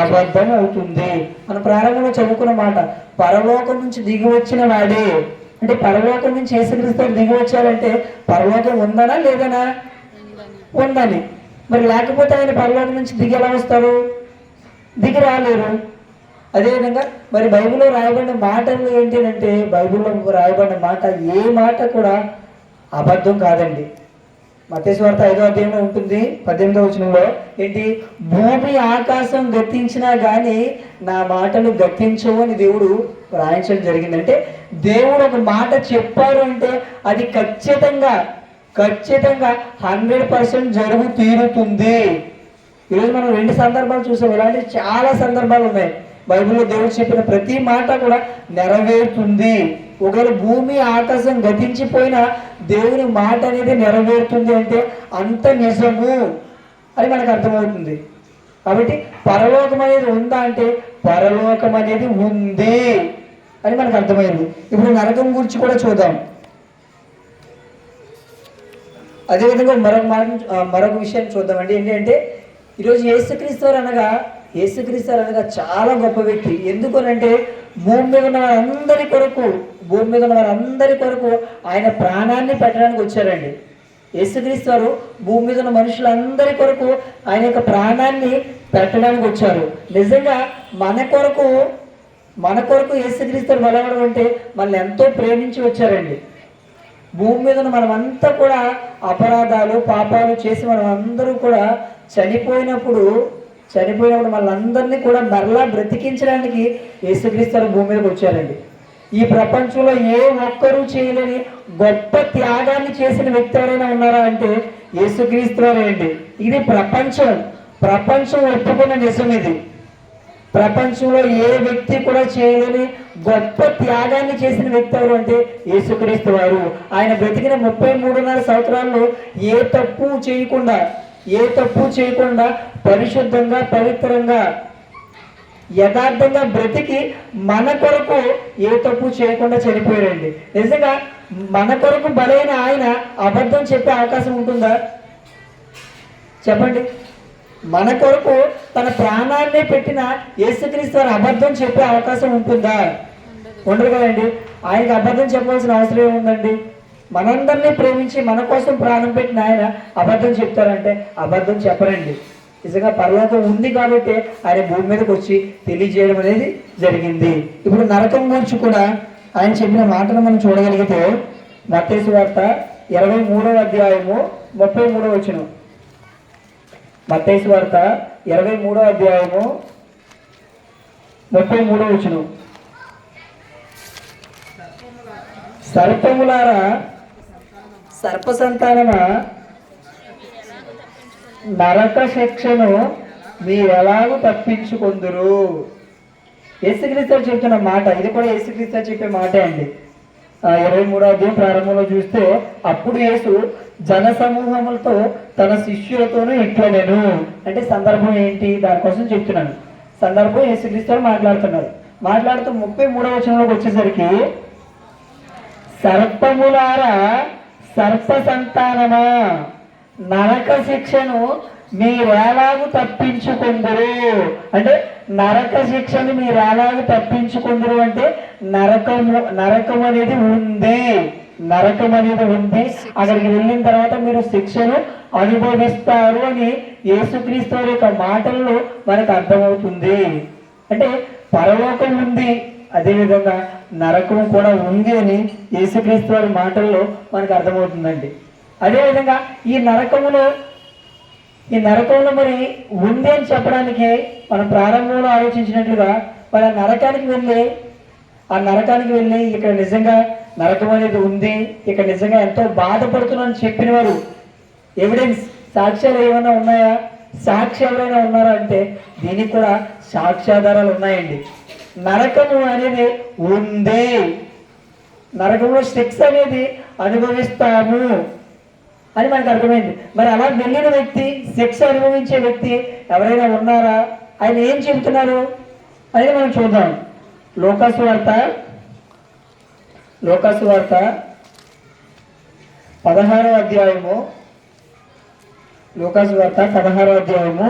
అబద్ధం అవుతుంది. మన ప్రారంభంలో చదువుకున్న మాట పరలోకం నుంచి దిగి వచ్చిన వాడే. అంటే పరలోకం నుంచి యేసుక్రీస్తు వారు దిగి వచ్చారంటే పరలోకం ఉందనా లేదనా? ఉందని. మరి లేకపోతే ఆయన పరలోకం నుంచి దిగి ఎలా వస్తారు? దిగి రాలేరు. అదేవిధంగా మరి బైబిల్లో రాయబడిన మాటలు ఏంటంటే బైబిల్లో రాయబడిన మాట ఏ మాట కూడా అబద్ధం కాదండి. మత్తయి సువార్త 5వ అధ్యాయంలో ఉంటుంది 18వ వచనంలో ఏంటి? భూమి ఆకాశం గతించినా కానీ నా మాటలు గతించవు అని దేవుడు రాయించడం జరిగిందంటే దేవుడు ఒక మాట చెప్పారు అంటే అది ఖచ్చితంగా 100% జరుగు తీరుతుంది. ఈరోజు మనం 2 సందర్భాలు చూసాం. ఇలాంటి చాలా సందర్భాలు ఉన్నాయి. బైబిల్లో దేవుడు చెప్పిన ప్రతి మాట కూడా నెరవేరుతుంది. ఒకవేళ భూమి ఆకాశం గతించిపోయినా దేవుని మాట అనేది నెరవేరుతుంది అంటే అంత నిజము అని మనకు అర్థమవుతుంది. కాబట్టి పరలోకం అనేది ఉందా అంటే పరలోకం అనేది ఉంది అని మనకు అర్థమైంది. ఇప్పుడు నరకం గురించి కూడా చూద్దాం. అదేవిధంగా మరొక విషయాన్ని చూద్దామండి. ఏంటంటే ఈరోజు యేసుక్రీస్తు వారు అనగా చాలా గొప్ప వ్యక్తి. ఎందుకనంటే భూమి మీద ఉన్న వారందరి కొరకు ఆయన ప్రాణాన్ని పెట్టడానికి వచ్చారండి. యేసుక్రీస్తు వారు భూమి మీద ఉన్న మనుషులందరి కొరకు ఆయన యొక్క ప్రాణాన్ని పెట్టడానికి వచ్చారు. నిజంగా మన కొరకు యేసుక్రీస్తు వారు వెలవడం అంటే మనల్ని ఎంతో ప్రేమించి వచ్చారండి. భూమి మీద ఉన్న మనమంతా కూడా అపరాధాలు, పాపాలు చేసి మనం అందరూ కూడా చనిపోయినప్పుడు వాళ్ళందరినీ కూడా మరలా బ్రతికించడానికి యేసుక్రీస్తు భూమి మీదకి వచ్చారండి. ఈ ప్రపంచంలో ఏ ఒక్కరూ చేయలేని గొప్ప త్యాగాన్ని చేసిన వ్యక్తి ఎవరైనా ఉన్నారా అంటే యేసుక్రీస్తు వారే అండి. ఇది ప్రపంచం ఒప్పుకున్న నిజం. ఇది ప్రపంచంలో ఏ వ్యక్తి కూడా చేయలేని గొప్ప త్యాగాన్ని చేసిన వ్యక్తి ఎవరు అంటే యేసుక్రీస్తు వారు. ఆయన బ్రతికిన 33.5 సంవత్సరాల్లో ఏ తప్పు చేయకుండా పరిశుద్ధంగా, పవిత్రంగా, యథార్థంగా బ్రతికి మన కొరకు ఏ తప్పు చేయకుండా చనిపోయారండి. నిజంగా మన కొరకు బలైన ఆయన అబద్ధం చెప్పే అవకాశం ఉంటుందా? చెప్పండి. మన కొరకు తన ప్రాణాన్నే పెట్టిన యేసుక్రీస్తు వారు అబద్ధం చెప్పే అవకాశం ఉంటుందా? ఉండదు కదండి. ఆయనకి అబద్ధం చెప్పవలసిన అవసరం ఏముందండి? మనందరినీ ప్రేమించి మన కోసం ప్రాణం పెట్టిన ఆయన అబద్ధం చెప్తారంటే అబద్ధం చెప్పరండి. నిజంగా పరలోకం ఉంది కాబట్టి ఆయన భూమి మీదకి వచ్చి తెలియజేయడం అనేది జరిగింది. ఇప్పుడు నరకం గురించి కూడా ఆయన చెప్పిన మాటను మనం చూడగలిగితే మత్తయి సువార్త 23వ అధ్యాయము 33వ వచనం. మత్తయి సువార్త 23వ అధ్యాయము 33వ వచనం. సర్పములారా, సర్ప సంతానమా, నరక శిక్షను మీరెలాగూ తప్పించుకొందురు. యేసుక్రీస్తు చెప్తున్న మాట, ఇది కూడా యేసుక్రీస్తు చెప్పే మాటే అండి. 23వ అధ్యాయం ప్రారంభంలో చూస్తే, అప్పుడు యేసు జన సమూహములతో తన శిష్యులతోనూ ఇట్లనెను. అంటే సందర్భం ఏంటి, దానికోసం చెప్తున్నాను. సందర్భం యేసుక్రీస్తు మాట్లాడుతున్నారు. మాట్లాడుతూ 33వ వచనంలోకి వచ్చేసరికి, సర్పములారా సర్ప సంతానమా, నరక శిక్షను మీరెలాగూ తప్పించుకుందరు. అంటే నరక శిక్షను మీరెలాగూ తప్పించుకుందరు అంటే నరకం అనేది ఉంది. నరకం అనేది ఉంది. అక్కడికి వెళ్ళిన తర్వాత మీరు శిక్షను అనుభవిస్తారు అని యేసుక్రీస్తు వారి యొక్క మాటల్లో మనకు అర్థమవుతుంది. అంటే పరలోకం ఉంది, అదేవిధంగా నరకం కూడా ఉంది అని యేసుక్రీస్తు వారి మాటల్లో మనకు అర్థమవుతుందండి. అదేవిధంగా ఈ నరకంలో మరి ఉంది అని చెప్పడానికి మనం ప్రారంభంలో ఆలోచించినట్లుగా మన నరకానికి వెళ్ళి ఇక్కడ నిజంగా నరకం అనేది ఉంది, ఇక్కడ నిజంగా ఎంతో బాధపడుతున్నారని చెప్పిన వారు ఎవిడెన్స్, సాక్ష్యాలు ఏమైనా ఉన్నాయా? సాక్షి ఎవరైనా ఉన్నారా అంటే దీనికి కూడా సాక్ష్యాధారాలు ఉన్నాయండి. నరకము అనేది ఉంది, నరకంలో శిక్ష అనేది అనుభవిస్తాము అని మనకు అర్థమైంది. మరి అలా వెళ్ళిన వ్యక్తి, శిక్ష అనుభవించే వ్యక్తి ఎవరైనా ఉన్నారా? ఆయన ఏం చెబుతున్నారు అనేది మనం చూద్దాం. లోకాసు వార్త 16వ అధ్యాయము, లోకాసు వార్త 16వ అధ్యాయము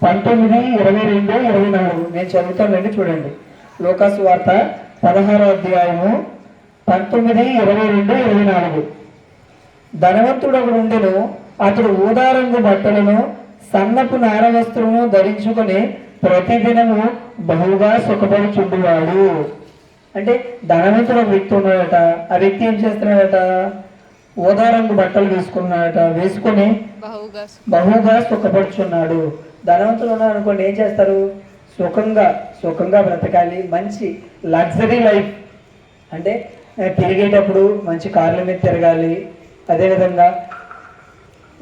19, 22, 24 నేను చదువుతానండి, చూడండి. లోకాసు వార్త 16వ అధ్యాయము 19, 22, 24. ధనవంతుడు ఒకడు ఉండెను, అతడు ఊదారంగు బట్టలను సన్నపు నార వస్త్రము ధరించుకొని ప్రతిదినము బహుగా సుఖపడుచుండువాడు. అంటే ధనవంతుడు ఒక వ్యక్తి ఉన్నాడట. ఆ వ్యక్తి ఏం చేస్తున్నాడట? ఊదారంగు బట్టలు వేసుకొని బహుగా సుఖపడుచున్నాడు. ధనవంతులు ఉన్నారు అనుకోండి, ఏం చేస్తారు? సుఖంగా బ్రతకాలి, మంచి లగ్జరీ లైఫ్. అంటే తిరిగేటప్పుడు మంచి కార్ల మీద తిరగాలి, అదేవిధంగా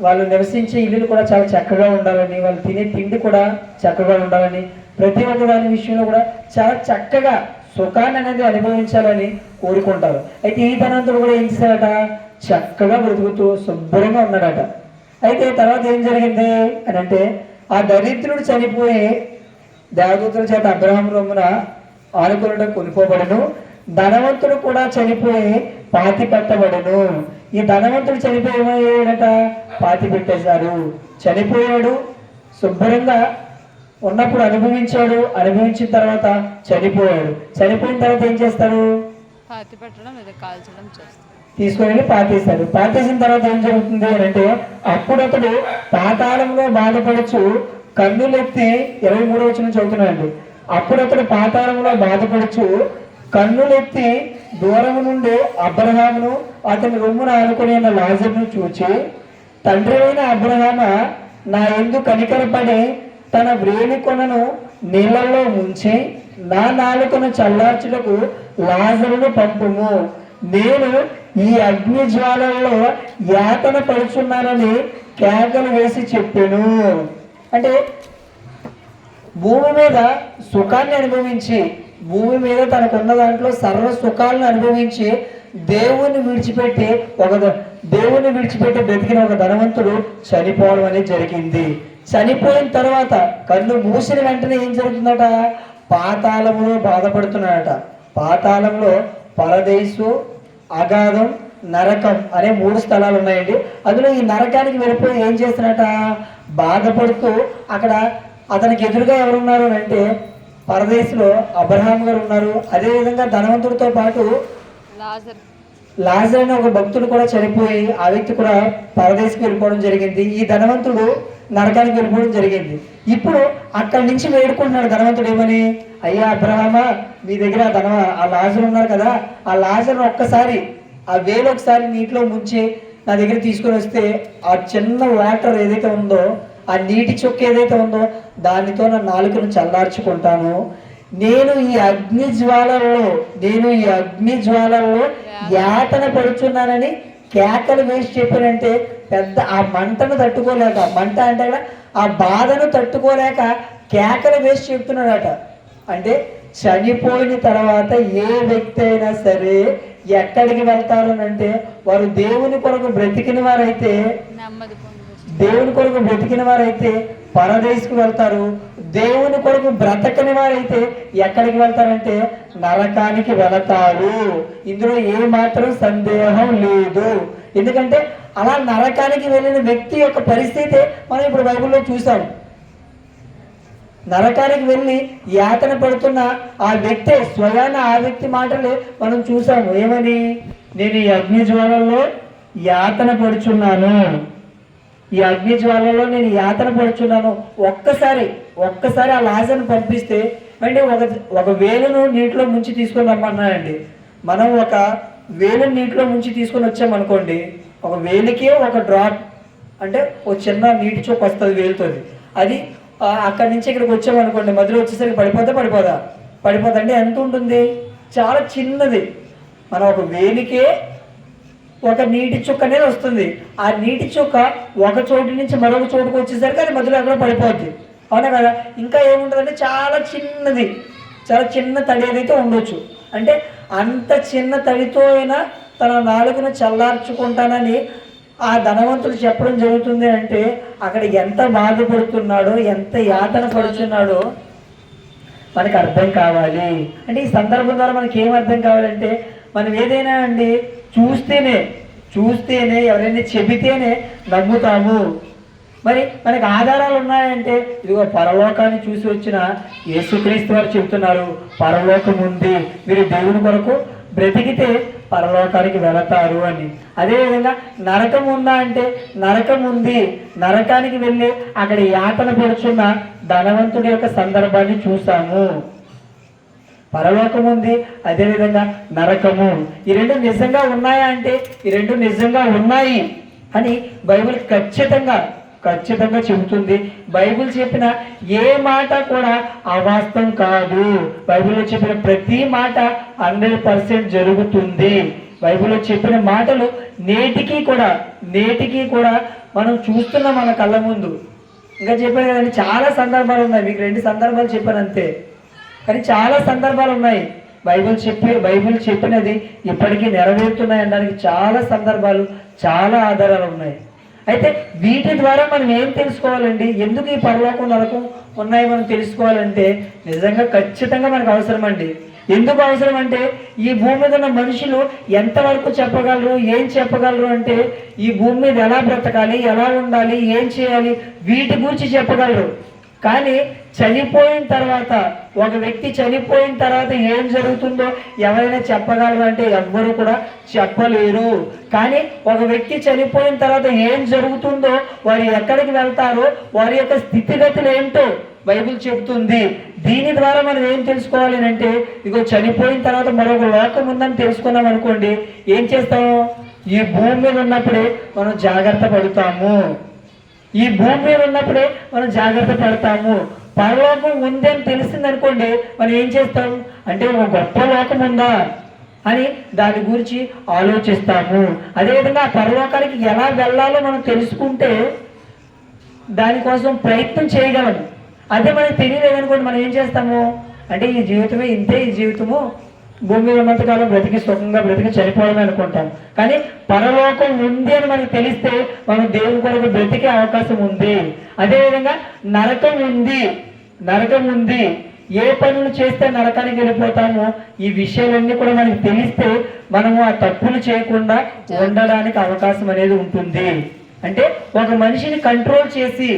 వాళ్ళు నివసించే ఇల్లులు కూడా చాలా చక్కగా ఉండాలని, వాళ్ళు తినే తిండి కూడా చక్కగా ఉండాలని, ప్రతి ఒక్క దాని విషయంలో కూడా చాలా చక్కగా సుఖాన్ని అనేది అనుభవించాలని కోరుకుంటారు. అయితే ఈ ధనవంతుడు కూడా ఏం చేశాడట? చక్కగా బ్రతుకుతూ శుభ్రంగా ఉన్నాడట. అయితే తర్వాత ఏం జరిగింది అని అంటే, ఆ దరిద్రుడు చనిపోయి దేవదూతల చేత అబ్రహాము రొమ్మున ఆనుకునడం కొనుక్కోబడను. ధనవంతుడు కూడా చనిపోయి పాతి పెట్టబడను. ఈ ధనవంతుడు చనిపోయి ఏమయ్యాడట? పాతి పెట్టేశారు. చనిపోయాడు, శుభ్రంగా ఉన్నప్పుడు అనుభవించాడు, అనుభవించిన తర్వాత చనిపోయాడు. చనిపోయిన తర్వాత ఏం చేస్తారు? పాతి పెట్టడం లేదా కాల్చడం చేస్తారు. తీసుకొని వెళ్ళి పాతేశారు. పాతేసిన తర్వాత ఏం జరుగుతుంది అని అంటే, అప్పుడు అతడు పాతాళంలో బాధపడుచు కన్నులెత్తి, 23వ వచనం చదువుతున్నాడు. అప్పుడు అతడు పాతాళంలో బాధపడుచు కన్నులెత్తి దూరము నుండి అబ్రహామును అతని రొమ్మున ఆనుకుని ఉన్న లాజరును చూచి, తండ్రి అయిన అబ్రహామ, నా యందు కనికరపడి తన వ్రేలి కొనను నీళ్లలో ముంచి నా నాలుకను చల్లార్చుటకు లాజరును పంపుము, నేను ఈ అగ్ని జ్వాలల్లో యాతన పడుచున్నానని కేకలు వేసి చెప్పాను. అంటే భూమి మీద సుఖాన్ని అనుభవించి, భూమి మీద తనకున్న దాంట్లో సర్వ సుఖాలను అనుభవించి దేవుణ్ణి విడిచిపెట్టి బ్రతికిన ఒక ధనవంతుడు చనిపోవడం అనేది జరిగింది. చనిపోయిన తర్వాత కన్ను మూసిన వెంటనే ఏం జరుగుతుందట? పాతాళంలో బాధపడుతున్నాడట. పాతాళంలో పరదేశు, అగాధం, నరకం అనే 3 స్థలాలు ఉన్నాయండి. అందులో ఈ నరకానికి వెళ్ళిపోయి ఏం చేస్తున్నట? బాధపడుతూ అక్కడ అతనికి ఎదురుగా ఎవరున్నారు అంటే, పరదేశంలో అబ్రహాం గారు ఉన్నారు. అదేవిధంగా ధనవంతుడితో పాటు లాజర్ అనే ఒక భక్తుడు కూడా చనిపోయి ఆ వ్యక్తి కూడా పరదేశకు వెళ్ళిపోవడం జరిగింది. ఈ ధనవంతుడు నరకానికి వెళ్ళిపోవడం జరిగింది. ఇప్పుడు అక్కడి నుంచి వేడుకుంటున్నాడు ధనవంతుడు ఏమని? అయ్యా అబ్రహామా, మీ దగ్గర ఆ లాజర్ ఉన్నారు కదా, ఆ లాజర్ ఒక్కసారి ఆ వేలు ఒకసారి నీటిలో ముంచి నా దగ్గర తీసుకొని వస్తే ఆ చిన్న వాటర్ ఏదైతే ఉందో, ఆ నీటి చుక్క ఏదైతే ఉందో దానితో నా నాలుకను చల్లార్చుకుంటాను. నేను ఈ అగ్ని జ్వాలల్లో యాతన పడుచున్నానని కేకలు వేసి చెప్పానంటే, పెద్ద ఆ మంటను తట్టుకోలేక, మంట అంటే ఆ బాధను తట్టుకోలేక కేకలు వేసి చెప్తున్నాడట. అంటే చనిపోయిన తర్వాత ఏ వ్యక్తి అయినా సరే ఎక్కడికి వెళ్తారు అంటే వారు దేవుని కొరకు బ్రతికిన వారైతే నెమ్మది పొందుతారు. దేవుని కొరకు బ్రతికిన వారైతే పరదేశకు వెళ్తారు. దేవుని కొరకు బ్రతకని వారైతే ఎక్కడికి వెళ్తారంటే నరకానికి వెళతారు. ఇందులో ఏ మాత్రం సందేహం లేదు. ఎందుకంటే అలా నరకానికి వెళ్ళిన వ్యక్తి యొక్క పరిస్థితి మనం ఇప్పుడు బైబిల్లో చూసాం. నరకానికి వెళ్ళి యాతన పడుతున్న ఆ వ్యక్తే స్వయాన ఆ వ్యక్తి మాటలే మనం చూసాము. ఏమని? నేను ఈ అగ్ని జ్వాలల్లో యాతన పడుచున్నాను, ఈ అగ్ని జ్వాలలో నేను యాతన పడుచున్నాను. ఒక్కసారి ఆ లాజర్ను పంపిస్తే అంటే ఒక వేలును నీటిలో ముంచి తీసుకొని రమ్మన్నాడండి. మనం ఒక వేలును నీటిలో ముంచి తీసుకొని వచ్చామనుకోండి, ఒక వేలికే ఒక డ్రాప్ అంటే ఒక చిన్న నీటి చొక్క వస్తుంది వేలుతోది. అది అక్కడి నుంచి ఇక్కడికి వచ్చామనుకోండి, మధ్యలో వచ్చేసరికి పడిపోతా అంటే ఎంత ఉంటుంది? చాలా చిన్నది. మనం ఒక వేలికే ఒక నీటి చుక్క అనేది వస్తుంది. ఆ నీటి చుక్క ఒక చోటు నుంచి మరొక చోటుకు వచ్చేసరికి అది మధ్యలో ఎక్కడో పడిపోద్ది. అవునా కదా? ఇంకా ఏముంటుందంటే చాలా చిన్నది, చాలా చిన్న తడి ఏదైతే ఉండొచ్చు. అంటే అంత చిన్న తడితో అయినా తన నాలుకను చల్లార్చుకుంటానని ఆ ధనవంతుడు చెప్పడం జరుగుతుంది. అంటే అక్కడ ఎంత బాధపడుతున్నాడో, ఎంత యాతన పడుతున్నాడో మనకు అర్థం కావాలి. అంటే ఈ సందర్భం ద్వారా మనకి ఏం అర్థం కావాలంటే, మనం ఏదైనా అండి చూస్తేనే ఎవరైనా చెబితేనే నమ్ముతాము. మరి మనకి ఆధారాలు ఉన్నాయంటే ఇదిగో పరలోకాన్ని చూసి వచ్చిన యేసుక్రీస్తు వారు చెబుతున్నారు, పరలోకం ఉంది, మీరు దేవుని కొరకు బ్రతికితే పరలోకానికి వెళతారు అని. అదేవిధంగా నరకం ఉందా అంటే నరకం ఉంది, నరకానికి వెళ్ళి అక్కడ యాతన పడుచున్న ధనవంతుడి యొక్క సందర్భాన్ని చూసాము. పరలోకం ఉంది, అదేవిధంగా నరకము. ఈ రెండు నిజంగా ఉన్నాయా అంటే ఈ రెండు నిజంగా ఉన్నాయి అని బైబిల్ ఖచ్చితంగా చెబుతుంది. బైబిల్ చెప్పిన ఏ మాట కూడా అవాస్తవం కాదు. బైబిల్లో చెప్పిన ప్రతి మాట 100% జరుగుతుంది. బైబిల్లో చెప్పిన మాటలు నేటికి కూడా మనం చూస్తున్నాం మన కళ్ళ ముందు. ఇంకా చెప్పాను కదండి, చాలా సందర్భాలు ఉన్నాయి. మీకు 2 సందర్భాలు చెప్పాను అంతే, కానీ చాలా సందర్భాలు ఉన్నాయి. బైబిల్ చెప్పినది ఇప్పటికీ నెరవేరుతున్నాయి అనడానికి చాలా సందర్భాలు, చాలా ఆధారాలు ఉన్నాయి. అయితే వీటి ద్వారా మనం ఏం తెలుసుకోవాలండి? ఎందుకు ఈ పరలోకం నరకం ఉన్నాయి మనం తెలుసుకోవాలంటే నిజంగా ఖచ్చితంగా మనకు అవసరం అండి. ఎందుకు అవసరం అంటే ఈ భూమి మీద ఉన్న మనుషులు ఎంతవరకు చెప్పగలరు, ఏం చెప్పగలరు అంటే ఈ భూమి మీద ఎలా బ్రతకాలి, ఎలా ఉండాలి, ఏం చేయాలి, వీటి గురించి చెప్పగలరు. కానీ చనిపోయిన తర్వాత, ఒక వ్యక్తి చనిపోయిన తర్వాత ఏం జరుగుతుందో ఎవరైనా చెప్పగలరు అంటే ఎవ్వరు కూడా చెప్పలేరు. కానీ ఒక వ్యక్తి చనిపోయిన తర్వాత ఏం జరుగుతుందో, వారు ఎక్కడికి వెళ్తారో, వారి యొక్క స్థితిగతులు ఏంటో బైబిల్ చెబుతుంది. దీని ద్వారా మనం ఏం తెలుసుకోవాలి అంటే ఇగో చనిపోయిన తర్వాత మరొక లోకం ఉందని తెలుసుకున్నాం అనుకోండి, ఏం చేస్తాము? ఈ భూమి మీద ఉన్నప్పుడే మనం జాగ్రత్త పడతాము. ఈ భూమి మీద ఉన్నప్పుడే మనం జాగ్రత్త పడతాము. పరలోకం ఉందని తెలిసిందనుకోండి, మనం ఏం చేస్తాం అంటే ఒక గొప్ప లోకం ఉందా అని దాని గురించి ఆలోచిస్తాము. అదేవిధంగా ఆ పరలోకానికి ఎలా వెళ్ళాలో మనం తెలుసుకుంటే దానికోసం ప్రయత్నం చేయగలము. అదే మనకి తెలియలేదనుకోండి, మనం ఏం చేస్తాము అంటే ఈ జీవితమే ఇంతే, ఈ జీవితము భూమి మీద ఉన్నంతకాలం బ్రతికి సుఖంగా బ్రతికి చనిపోవడమే అనుకుంటాం. కానీ పరలోకం ఉంది అని మనకు తెలిస్తే మనం దేవుని కొరకు బ్రతికే అవకాశం ఉంది. అదేవిధంగా నరకం ఉంది, ఏ పనులు చేస్తే నరకానికి వెళ్ళిపోతామో ఈ విషయాలన్నీ కూడా మనకి తెలిస్తే మనము ఆ తప్పులు చేయకుండా ఉండడానికి అవకాశం అనేది ఉంటుంది. అంటే ఒక మనిషిని కంట్రోల్ చేసి,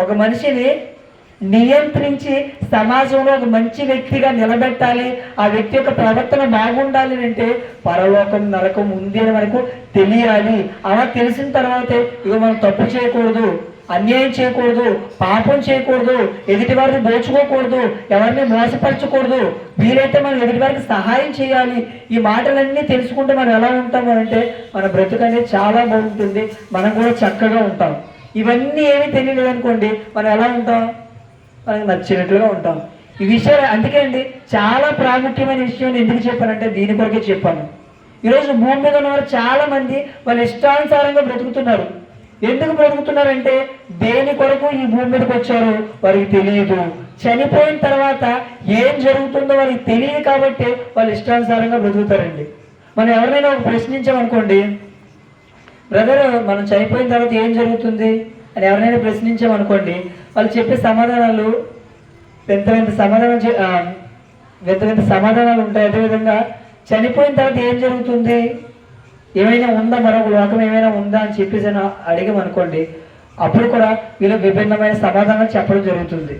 ఒక మనిషిని నియంత్రించి సమాజంలో ఒక మంచి వ్యక్తిగా నిలబెట్టాలి, ఆ వ్యక్తి యొక్క ప్రవర్తన బాగుండాలి అంటే పరలోకం నరకం ఉంది అని మనకు తెలియాలి. అలా తెలిసిన తర్వాతే ఇక మనం తప్పు చేయకూడదు, అన్యాయం చేయకూడదు, పాపం చేయకూడదు, ఎదుటి వారిని దోచుకోకూడదు, ఎవరిని మోసపరచకూడదు, వీలైతే మనం ఎదుటి వారికి సహాయం చేయాలి. ఈ మాటలన్నీ తెలుసుకుంటే మనం ఎలా ఉంటాము అంటే మన బ్రతుకు అనేది చాలా బాగుంటుంది, మనం కూడా చక్కగా ఉంటాం. ఇవన్నీ ఏమీ తెలియలేదు అనుకోండి, మనం ఎలా ఉంటాం? మనకు నచ్చినట్లుగా ఉంటాం. ఈ విషయాలు అందుకే అండి చాలా ప్రాముఖ్యమైన విషయం ఎందుకు చెప్పానంటే దీని కొరకే చెప్పాను. ఈరోజు భూమి మీద ఉన్నవారు చాలా మంది వాళ్ళ ఇష్టానుసారంగా బ్రతుకుతున్నారు. ఎందుకు బ్రతుకుతున్నారంటే దేని కొరకు ఈ భూమి మీదకి వచ్చారో వారికి తెలియదు. చనిపోయిన తర్వాత ఏం జరుగుతుందో వాళ్ళకి తెలియదు కాబట్టి వాళ్ళు ఇష్టానుసారంగా బ్రతుకుతారండి. మనం ఎవరైనా ఒక ప్రశ్నించామనుకోండి, బ్రదర్ మనం చనిపోయిన తర్వాత ఏం జరుగుతుంది అని ఎవరైనా ప్రశ్నించామనుకోండి, వాళ్ళు చెప్పే సమాధానాలు వింత వింత సమాధానాలు ఉంటాయి. అదేవిధంగా చనిపోయిన తర్వాత ఏం జరుగుతుంది, ఏమైనా ఉందా, మరొక లోకం ఏమైనా ఉందా అని చెప్పేసి అడిగామనుకోండి, అప్పుడు కూడా వీళ్ళు విభిన్నమైన సమాధానాలు చెప్పడం జరుగుతుంది.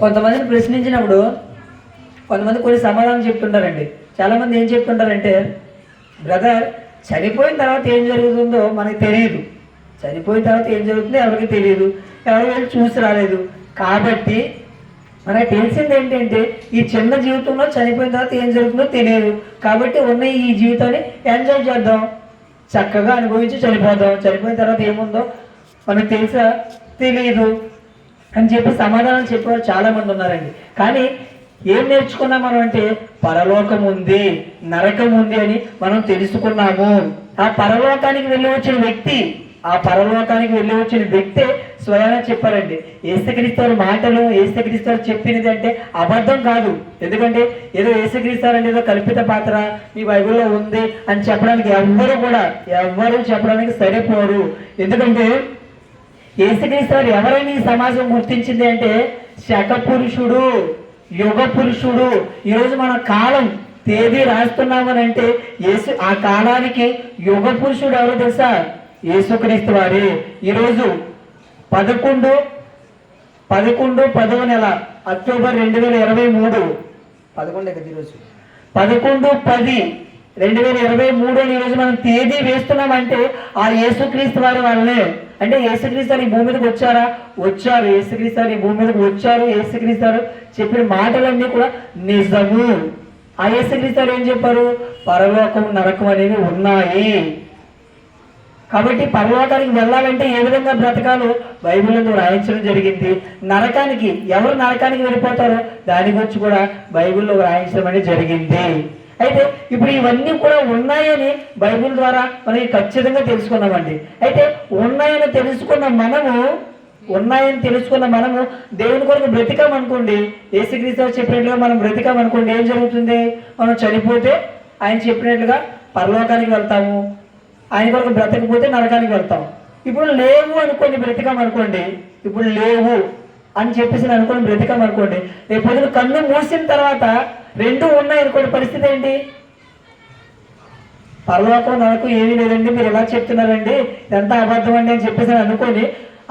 కొంతమందిని ప్రశ్నించినప్పుడు కొంతమంది కొన్ని సమాధానం చెప్తుంటారండి. చాలామంది ఏం చెప్తుంటారంటే, బ్రదర్ చనిపోయిన తర్వాత ఏం జరుగుతుందో మనకు తెలియదు, చనిపోయిన తర్వాత ఏం జరుగుతుందో ఎవరికి తెలియదు, ఎవరు వెళ్ళి చూసి రాలేదు, కాబట్టి మనకు తెలిసింది ఏంటంటే ఈ చిన్న జీవితంలో చనిపోయిన తర్వాత ఏం జరుగుతుందో తెలియదు, కాబట్టి ఉన్న ఈ జీవితాన్ని ఎంజాయ్ చేద్దాం, చక్కగా అనుభవించి చనిపోదాం, చనిపోయిన తర్వాత ఏముందో మనకు తెలుసా తెలియదు అని చెప్పి సమాధానం చెప్పేవారు చాలామంది ఉన్నారండి. కానీ ఏం నేర్చుకున్నాం మనం అంటే, పరలోకం ఉంది, నరకం ఉంది అని మనం తెలుసుకున్నాము. ఆ పరలోకానికి వెళ్ళి వచ్చిన వ్యక్తి, ఆ పరలోకానికి వెళ్ళి వచ్చిన వ్యక్తే స్వయానా చెప్పారండి. యేసుక్రీస్తు మాటలు, యేసుక్రీస్తు చెప్పినది అంటే అబద్ధం కాదు. ఎందుకంటే ఏదో యేసుక్రీస్తు అంటే ఏదో కల్పిత పాత్ర మీ బైబిల్లో ఉంది అని చెప్పడానికి ఎవ్వరు చెప్పడానికి సరిపోరు. ఎందుకంటే యేసుక్రీస్తు ఎవరైనా ఈ సమాజం గుర్తించింది అంటే శక పురుషుడు, యుగ పురుషుడు. ఈరోజు మన కాలం తేదీ రాస్తున్నామని అంటే ఆ కాలానికి యుగ పురుషుడు ఎవరో తెలుసా? యేసుక్రీస్తు వారే. ఈరోజు 11/10 నెల అక్టోబర్ 2023, 11/10/2023 అని ఈరోజు మనం తేదీ వేస్తున్నామంటే ఆ యేసుక్రీస్తు వారి వల్లనే. అంటే యేసుక్రీస్తు ఈ భూమి మీదకి వచ్చారు, యేసుక్రీస్తు ఈ భూమి మీదకి వచ్చారు. యేసుక్రీస్తు చెప్పిన మాటలన్నీ కూడా నిజము. ఆ యేసుక్రీస్తు ఏం చెప్పారు? పరలోకం నరకం అనేవి ఉన్నాయి. కాబట్టి పరలోకానికి వెళ్ళాలంటే ఏ విధంగా బ్రతకాలో బైబిల్లో రాయించడం జరిగింది. నరకానికి ఎవరు నరకానికి వెళ్ళిపోతారో దాని గురించి కూడా బైబిల్లో రాయించడం అనేది జరిగింది. అయితే ఇప్పుడు ఇవన్నీ కూడా ఉన్నాయని బైబిల్ ద్వారా మనకి ఖచ్చితంగా తెలుసుకున్నామండి. అయితే ఉన్నాయని తెలుసుకున్న మనము దేవుని కొరకు బ్రతికామనుకోండి, యేసుక్రీస్తు చెప్పినట్లుగా మనం బ్రతికామనుకోండి, ఏం జరుగుతుంది? మనం చనిపోతే ఆయన చెప్పినట్లుగా పరలోకానికి వెళ్తాము, ఆయన కొరకు బ్రతకపోతే నరకానికి వెళ్తాం. ఇప్పుడు లేవు అనుకోండి, బ్రతికామనుకోండి, ఇప్పుడు లేవు అని చెప్పేసి అనుకోని బ్రతికామనుకోండి, రేపు పొద్దున కన్ను మూసిన తర్వాత రెండు ఉన్నాయి అనుకోండి, పరిస్థితి ఏంటి? పరలోకం నరకం ఏమీ లేదండి, మీరు ఎలా చెప్తున్నారండి, ఇదంతా అబద్ధం అండి అని చెప్పేసి అనుకోని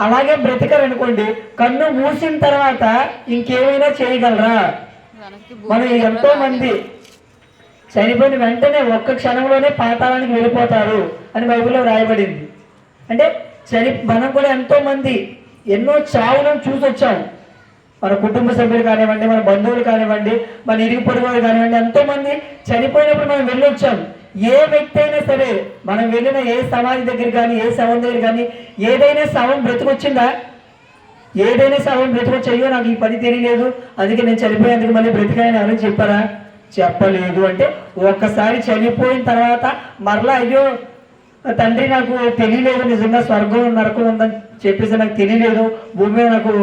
అలాగే బ్రతికారనుకోండి, కన్ను మూసిన తర్వాత ఇంకేమైనా చేయగలరా? మనం ఎంతో మంది చనిపోయిన వెంటనే ఒక్క క్షణంలోనే పాతాళానికి వెళ్ళిపోతారు అని బైబిల్లో రాయబడింది. అంటే మనం కూడా ఎంతో మంది ఎన్నో చావులను చూసి వచ్చాం. మన కుటుంబ సభ్యులు కానివ్వండి, మన బంధువులు కానివ్వండి, మన ఇరుగు పొరుగు వారు కానివ్వండి, ఎంతో మంది చనిపోయినప్పుడు మనం వెళ్ళొచ్చాం. ఏ వ్యక్తి అయినా సరే మనం వెళ్ళిన ఏ సమాధి దగ్గర కానీ, ఏ శవం దగ్గర కానీ ఏదైనా శవం బ్రతికొచ్చిందా? ఏదైనా శవం బ్రతికొచ్చి అయ్యో నాకు ఈ పని తెలియలేదు అందుకే నేను చనిపోయేందుకు మళ్ళీ బ్రతికాయని ఎవరైనా చెప్పారా? చెప్పలేదు. అంటే ఒక్కసారి చనిపోయిన తర్వాత మరలా అయ్యో తండ్రి నాకు తెలియలేదు, నిజంగా స్వర్గం నరకం ఉందని చెప్పేసి నాకు తెలియలేదు, భూమి మీద నాకు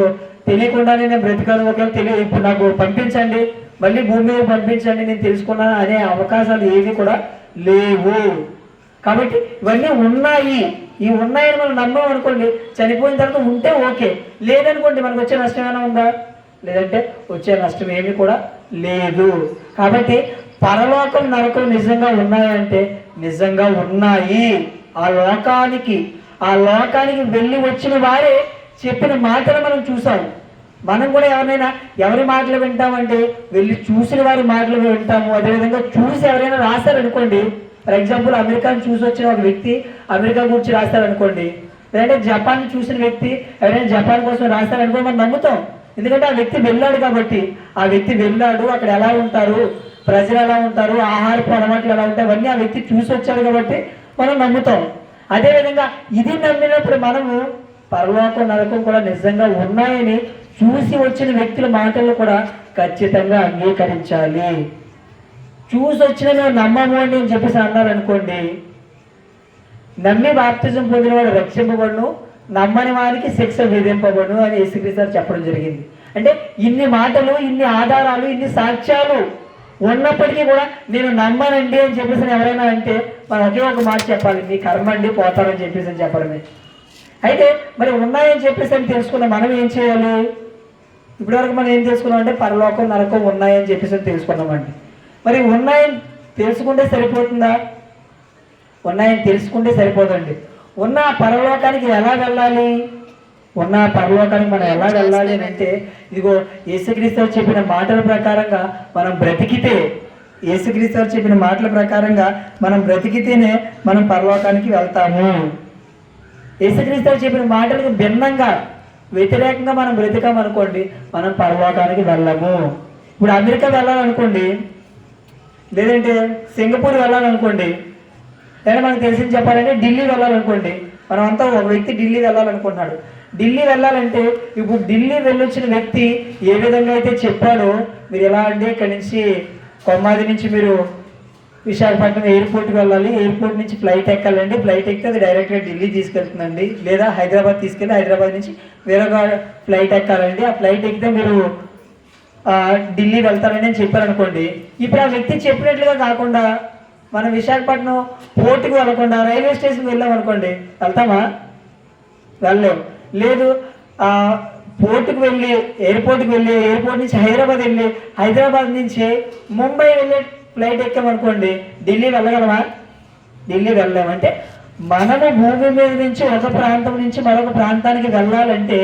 తెలియకుండానే నేను బ్రతికాను, ఒకవేళ తెలియదు ఇప్పుడు నాకు పంపించండి, మళ్ళీ భూమి మీద పంపించండి, నేను తెలుసుకున్నాను అనే అవకాశాలు ఏవి కూడా లేవు. కాబట్టి ఇవన్నీ ఉన్నాయి. ఈ ఉన్నాయని మనం నమ్మం అనుకోండి, చనిపోయిన తర్వాత ఉంటే ఓకే, లేదనుకోండి మనకు వచ్చే నష్టం ఏమైనా ఉందా? లేదంటే వచ్చే నష్టం ఏమీ కూడా లేదు. కాబట్టి పరలోకం నరకం నిజంగా ఉన్నాయంటే నిజంగా ఉన్నాయి. ఆ లోకానికి వెళ్ళి వచ్చిన వారే చెప్పిన మాటలు మనం చూసాం. మనం కూడా ఎవరి మాటలు వింటామంటే వెళ్ళి చూసిన వారి మాటలు వింటాము. అదేవిధంగా చూసి ఎవరైనా రాశారనుకోండి, ఫర్ ఎగ్జాంపుల్ అమెరికాను చూసి వచ్చిన ఒక వ్యక్తి అమెరికా గురించి రాస్తారనుకోండి, లేదంటే జపాన్ చూసిన వ్యక్తి ఎవరైనా జపాన్ కోసం రాస్తారనుకోండి, మనం నమ్ముతాం. ఎందుకంటే ఆ వ్యక్తి వెళ్ళాడు కాబట్టి, ఆ వ్యక్తి వెళ్ళాడు, అక్కడ ఎలా ఉంటారు, ప్రజలు ఎలా ఉంటారు, ఆహారపు అలవాట్లు ఎలా ఉంటాయి, అవన్నీ ఆ వ్యక్తి చూసి వచ్చాడు కాబట్టి మనం నమ్ముతాం. అదేవిధంగా ఇది నమ్మినప్పుడు మనము పరలోకం నరకం కూడా నిజంగా ఉన్నాయని చూసి వచ్చిన వ్యక్తుల మాటలను కూడా ఖచ్చితంగా అంగీకరించాలి. చూసి వచ్చిన మేము నమ్మము అని చెప్పేసి అన్నారు అనుకోండి, నమ్మి బాప్తిజం పొందిన వాడు రక్షింపబడును, నమ్మని వారికి శిక్ష విధింపబడును అని యేసుక్రీస్తు గారు చెప్పడం జరిగింది. అంటే ఇన్ని మాటలు, ఇన్ని ఆధారాలు, ఇన్ని సాక్ష్యాలు ఉన్నప్పటికీ కూడా నేను నమ్మనండి అని చెప్పేసి ఎవరైనా అంటే మనం ఒకే ఒక మాట చెప్పాలి, మీ కర్మ అండి, పోతారని చెప్పేసి అని చెప్పడమే. అయితే మరి ఉన్నాయని చెప్పేసి అని తెలుసుకున్న మనం ఏం చేయాలి? ఇప్పటివరకు మనం ఏం తెలుసుకున్నాం అంటే పరలోకం నరకం ఉన్నాయని చెప్పేసి అని తెలుసుకున్నామండి. మరి ఉన్నాయని తెలుసుకుంటే సరిపోతుందా? ఉన్నాయని తెలుసుకుంటే సరిపోదండి. ఉన్న పరలోకానికి ఎలా వెళ్ళాలి? ఉన్న పరలోకానికి మనం ఎలా వెళ్ళాలి అని అంటే ఇదిగో యేసుక్రీస్తు చెప్పిన మాటల ప్రకారంగా మనం బ్రతికితే, యేసుక్రీస్తు చెప్పిన మాటల ప్రకారంగా మనం బ్రతికితేనే మనం పరలోకానికి వెళ్తాము. యేసుక్రీస్తు చెప్పిన మాటలకు భిన్నంగా వ్యతిరేకంగా మనం బ్రతికామనుకోండి, మనం పరలోకానికి వెళ్ళము. ఇప్పుడు అమెరికా వెళ్ళాలనుకోండి, లేదంటే సింగపూర్ వెళ్ళాలనుకోండి, లేదా మనకు తెలిసింది చెప్పాలంటే ఢిల్లీ వెళ్ళాలనుకోండి. మనం అంతా ఒక వ్యక్తి ఢిల్లీ వెళ్ళాలనుకుంటున్నాడు. ఢిల్లీ వెళ్ళాలంటే ఇప్పుడు ఢిల్లీ వెళ్ళొచ్చిన వ్యక్తి ఏ విధంగా అయితే చెప్పాడో, మీరు ఎలా అంటే ఇక్కడి నుంచి కొమ్మాది నుంచి మీరు విశాఖపట్నం ఎయిర్పోర్ట్కి వెళ్ళాలి, ఎయిర్పోర్ట్ నుంచి ఫ్లైట్ ఎక్కాలండి, ఫ్లైట్ ఎక్కితే అది డైరెక్ట్గా ఢిల్లీ తీసుకెళ్తుందండి, లేదా హైదరాబాద్ తీసుకెళ్ళి హైదరాబాద్ నుంచి వేరొక ఫ్లైట్ ఎక్కాలండి, ఆ ఫ్లైట్ ఎక్కితే మీరు ఢిల్లీ వెళ్తారని అని చెప్పారనుకోండి. ఇప్పుడు ఆ వ్యక్తి చెప్పినట్లుగా కాకుండా మనం విశాఖపట్నం పోర్టుకు వెళ్ళకుండా రైల్వే స్టేషన్కి వెళ్ళాం అనుకోండి, వెళ్తామా? వెళ్ళలేము. లేదు పోర్టుకు వెళ్ళి ఎయిర్పోర్ట్కి వెళ్ళి ఎయిర్పోర్ట్ నుంచి హైదరాబాద్ వెళ్ళి హైదరాబాద్ నుంచి ముంబై వెళ్ళే ఫ్లైట్ ఎక్కామనుకోండి, ఢిల్లీ వెళ్ళగలమా? ఢిల్లీ వెళ్ళలేమంటే మనము భూమి మీద నుంచి ఒక ప్రాంతం నుంచి మరొక ప్రాంతానికి వెళ్ళాలంటే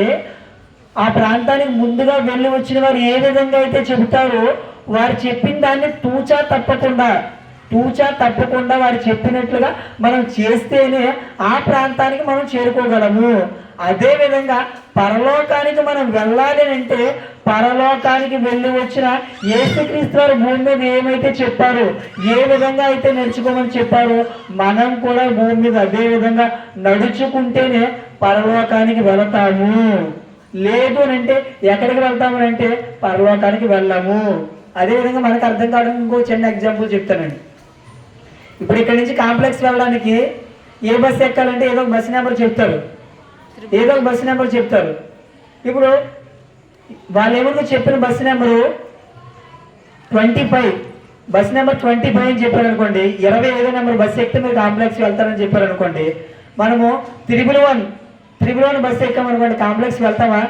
ఆ ప్రాంతానికి ముందుగా వెళ్ళి వచ్చిన వారు ఏ విధంగా అయితే చెబుతారో వారు చెప్పిన దాన్ని తూచా తప్పకుండా వారు చెప్పినట్లుగా మనం చేస్తేనే ఆ ప్రాంతానికి మనం చేరుకోగలము. అదేవిధంగా పరలోకానికి మనం వెళ్ళాలి అంటే పరలోకానికి వెళ్ళి వచ్చిన యేసుక్రీస్తు వారు భూమి మీద ఏమైతే చెప్పారో, ఏ విధంగా అయితే నడుచుకోమని చెప్పారో మనం కూడా భూమి మీద అదే విధంగా నడుచుకుంటేనే పరలోకానికి వెళతాము. లేదు అని అంటే ఎక్కడికి వెళ్తామని అంటే పరలోకానికి వెళ్ళాము. అదేవిధంగా మనకు అర్థం కావడానికి ఇంకో చిన్న ఎగ్జాంపుల్ చెప్తానండి. ఇప్పుడు ఇక్కడ నుంచి కాంప్లెక్స్ వెళ్ళడానికి ఏ బస్సు ఎక్కాలంటే ఏదో ఒక బస్సు నెంబర్ చెప్తారు. ఇప్పుడు వాళ్ళు ఏమో చెప్పిన బస్సు నెంబరు 25, బస్ నెంబర్ 25 అని చెప్పారు అనుకోండి, 25 నెంబర్ బస్సు ఎక్కితే మీరు కాంప్లెక్స్ వెళ్తారని చెప్పారు అనుకోండి, మనము 111 బస్సు ఎక్కామనుకోండి, కాంప్లెక్స్కి వెళ్తామా?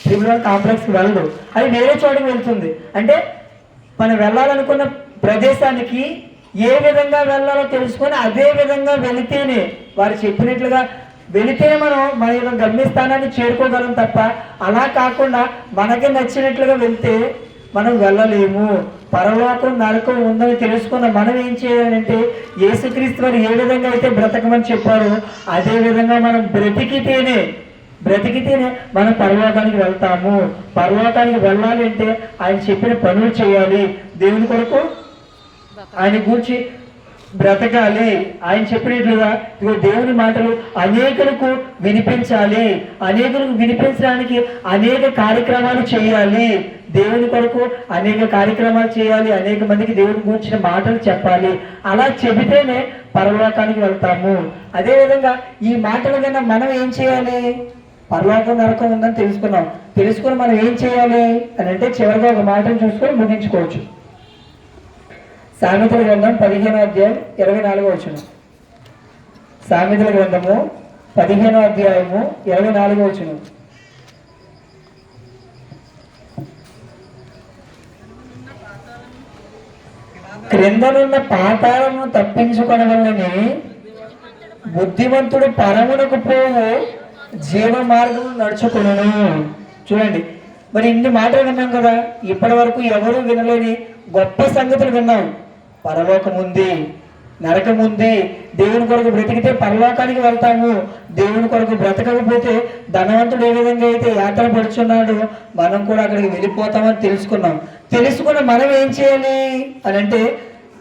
111 కాంప్లెక్స్కి వెళ్ళదు, అది వేరే చోటుకి వెళ్తుంది. అంటే మనం వెళ్ళాలనుకున్న ప్రదేశానికి ఏ విధంగా వెళ్ళాలో తెలుసుకొని అదే విధంగా వెళితేనే, వారు చెప్పినట్లుగా వెళితేనే మనం మన యొక్క గమ్యస్థానాన్ని చేరుకోగలం తప్ప అలా కాకుండా మనకి నచ్చినట్లుగా వెళ్తే మనం వెళ్ళలేము. పరలోకం నరకం ఉందని తెలుసుకున్న మనం ఏం చేయాలంటే యేసుక్రీస్తు వారు ఏ విధంగా అయితే బ్రతకమని చెప్పారో అదే విధంగా మనం బ్రతికితేనే మనం పరలోకానికి వెళ్తాము. పరలోకానికి వెళ్ళాలి అంటే ఆయన చెప్పిన పనులు చేయాలి, దేవుని కొరకు ఆయన గూర్చి బ్రతకాలి, ఆయన చెప్పినట్లుగా ఇదిగో దేవుని మాటలు అనేకులకు వినిపించాలి, అనేకులకు వినిపించడానికి అనేక కార్యక్రమాలు చేయాలి, దేవుని కొరకు అనేక కార్యక్రమాలు చేయాలి, అనేక మందికి దేవుని గురించిన మాటలు చెప్పాలి. అలా చెబితేనే పరలోకానికి వెళ్తాము. అదేవిధంగా ఈ మాటల కన్నా మనం ఏం చేయాలి? పరలోకం నరకం ఉందని తెలుసుకుని మనం ఏం చేయాలి అని అంటే చివరిగా ఒక మాటను చూసుకొని ముగించుకోవచ్చు. సామెతల గ్రంథం 15వ అధ్యాయం 24వ వచనం. సామెతల గ్రంథము 15వ అధ్యాయము 24వ వచనం. క్రిందనున్న పాతాళమును తప్పించుకొనవలెనని బుద్ధిమంతుడు పరమునకు పోవు జీవ మార్గం నడుచుకును. చూడండి, మరి ఇన్ని మాటలు విన్నాం కదా, ఇప్పటి వరకు ఎవరు వినలేని గొప్ప సంగతులు విన్నాం. పరలోకం ఉంది, నరకం ఉంది, దేవుని కొరకు బ్రతికితే పరలోకానికి వెళ్తాము, దేవుని కొరకు బ్రతకకపోతే ధనవంతుడు ఏ విధంగా అయితే యాత్ర పడుచున్నాడు మనం కూడా అక్కడికి వెళ్ళిపోతామని తెలుసుకున్న మనం ఏం చేయాలి అని అంటే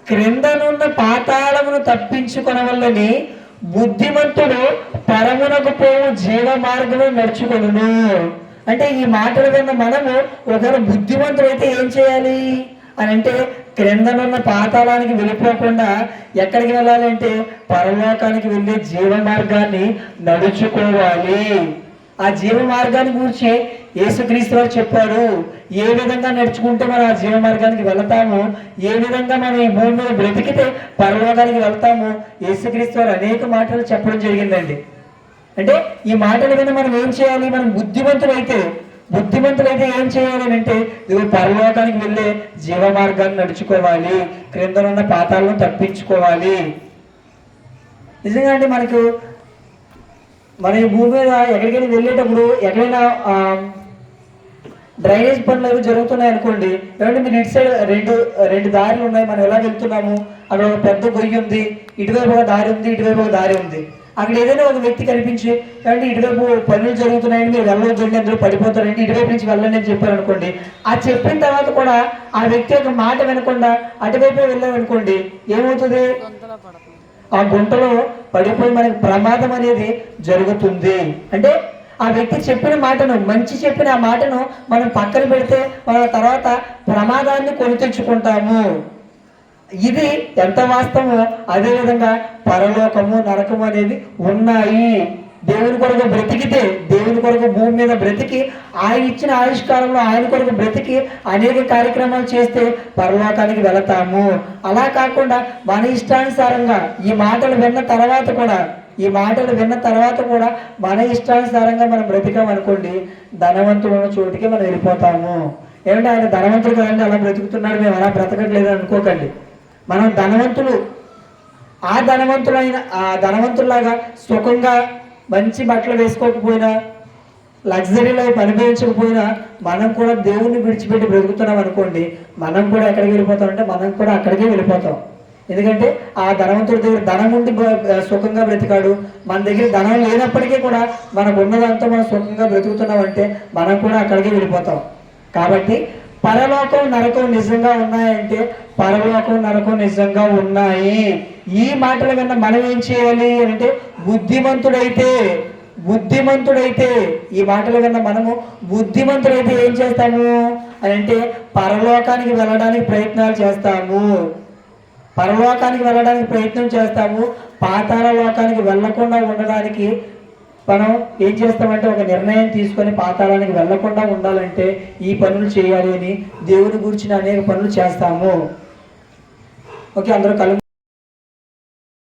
క్రిందనున్న పాతాళమును తప్పించుకొనవలెనని బుద్ధిమంతుడు పరమునకు పోవు జీవ మార్గము నడుచుకొనును. అంటే ఈ మాటలు విన్న మనము ఒకవేళ బుద్ధిమంతుడు అయితే ఏం చేయాలి అని అంటే క్రిందనున్న పాతాళానికి వెళ్ళిపోకుండా ఎక్కడికి వెళ్ళాలంటే పరలోకానికి వెళ్ళే జీవ మార్గాన్ని నడుచుకోవాలి. ఆ జీవ మార్గాన్ని గురించి యేసుక్రీస్తు వారు చెప్పారు. ఏ విధంగా నడుచుకుంటే మనం ఆ జీవ మార్గానికి వెళతాము, ఏ విధంగా మనం ఈ భూమి మీద బ్రతికితే పరలోకానికి వెళ్తాము, యేసుక్రీస్తు వారు అనేక మాటలు చెప్పడం జరిగిందండి. అంటే ఈ మాటలు విని మనం ఏం చేయాలి? మనం బుద్ధిమంతులైతే ఏం చేయాలి అంటే ఇదిగో పరలోకానికి వెళ్ళే జీవ మార్గాన్ని నడుచుకోవాలి, క్రిందనున్న పాతాలను తప్పించుకోవాలి. నిజంగా అంటే మన ఈ భూమి మీద ఎక్కడికైనా వెళ్ళేటప్పుడు ఎక్కడైనా డ్రైనేజ్ పనులు అవి జరుగుతున్నాయి అనుకోండి, ఏమంటే మీరు ఇటు సైడ్ రెండు దారులు ఉన్నాయి, మనం ఎలా వెళ్తున్నాము, అక్కడ ఒక పెద్ద గొయ్యి ఉంది, ఇటువైపు ఒక దారి ఉంది, ఇటువైపు ఒక దారి ఉంది. అక్కడ ఏదైనా ఒక వ్యక్తి కనిపించి ఏమంటే ఇటువైపు పనులు జరుగుతున్నాయండి, మీరు వెళ్ళవద్దండి, అందులో పడిపోతారండి, ఇటువైపు నుంచి వెళ్ళండి అని చెప్పారు అనుకోండి. ఆ చెప్పిన తర్వాత కూడా ఆ వ్యక్తి యొక్క మాట వినకుండా అటువైపే వెళ్ళామనుకోండి, ఏమవుతుంది? ఆ గుంటలో పడిపోయి మనకి ప్రమాదం అనేది జరుగుతుంది. అంటే ఆ వ్యక్తి చెప్పిన మాటను, మంచి చెప్పిన ఆ మాటను మనం పక్కన పెడితే మన తర్వాత ప్రమాదాన్ని కొని తెచ్చుకుంటాము. ఇది ఎంత వాస్తవమో అదేవిధంగా పరలోకము నరకము అనేవి ఉన్నాయి. దేవుని కొరకు బ్రతికితే, దేవుని కొరకు భూమి మీద బ్రతికి ఆయన ఇచ్చిన ఆవిష్కారంలో ఆయన కొరకు బ్రతికి అనేక కార్యక్రమాలు చేస్తే పరలోకానికి వెళతాము. అలా కాకుండా మన ఇష్టానుసారంగా ఈ మాటలు విన్న తర్వాత కూడా మన ఇష్టానుసారంగా మనం బ్రతికామనుకోండి, ధనవంతుడు ఉన్న చోటికి మనం వెళ్ళిపోతాము. ఏమంటే ఆయన ధనవంతుడు కదండి అలా బ్రతుకుతున్నాడు, మేము అలా బ్రతకట్లేదు అనుకోకండి. మనం ధనవంతులు, ఆ ధనవంతులాగా సుఖంగా మంచి బట్టలు వేసుకోకపోయినా, లగ్జరీ లైఫ్ అనుభవించకపోయినా మనం కూడా దేవుణ్ణి విడిచిపెట్టి బ్రతుకుతున్నాం అనుకోండి, మనం కూడా ఎక్కడికి వెళ్ళిపోతామంటే మనం కూడా అక్కడికే వెళ్ళిపోతాం. ఎందుకంటే ఆ ధనవంతుడి దగ్గర ధనం ఉండి సుఖంగా బ్రతికాడు, మన దగ్గర ధనం లేనప్పటికీ కూడా మనకు ఉన్నదంతా మనం సుఖంగా బ్రతుకుతున్నామంటే మనం కూడా అక్కడికే వెళ్ళిపోతాం. కాబట్టి పరలోకం నరకం నిజంగా ఉన్నాయంటే పరలోకం నరకం నిజంగా ఉన్నాయి. ఈ మాటలు విన్న మనం ఏం చేయాలి అంటే బుద్ధిమంతుడైతే ఈ మాటలు విన్న మనము బుద్ధిమంతుడైతే ఏం చేస్తాము అని అంటే పరలోకానికి వెళ్ళడానికి ప్రయత్నం చేస్తాము. పాతాళ లోకానికి వెళ్ళకుండా ఉండడానికి మనం ఏం చేస్తామంటే ఒక నిర్ణయం తీసుకొని పాతాళానికి వెళ్ళకుండా ఉండాలంటే ఈ పనులు చేయాలి అని దేవుని గురించిన అనేక పనులు చేస్తాము. ఓకే, అందరూ కళ్ళు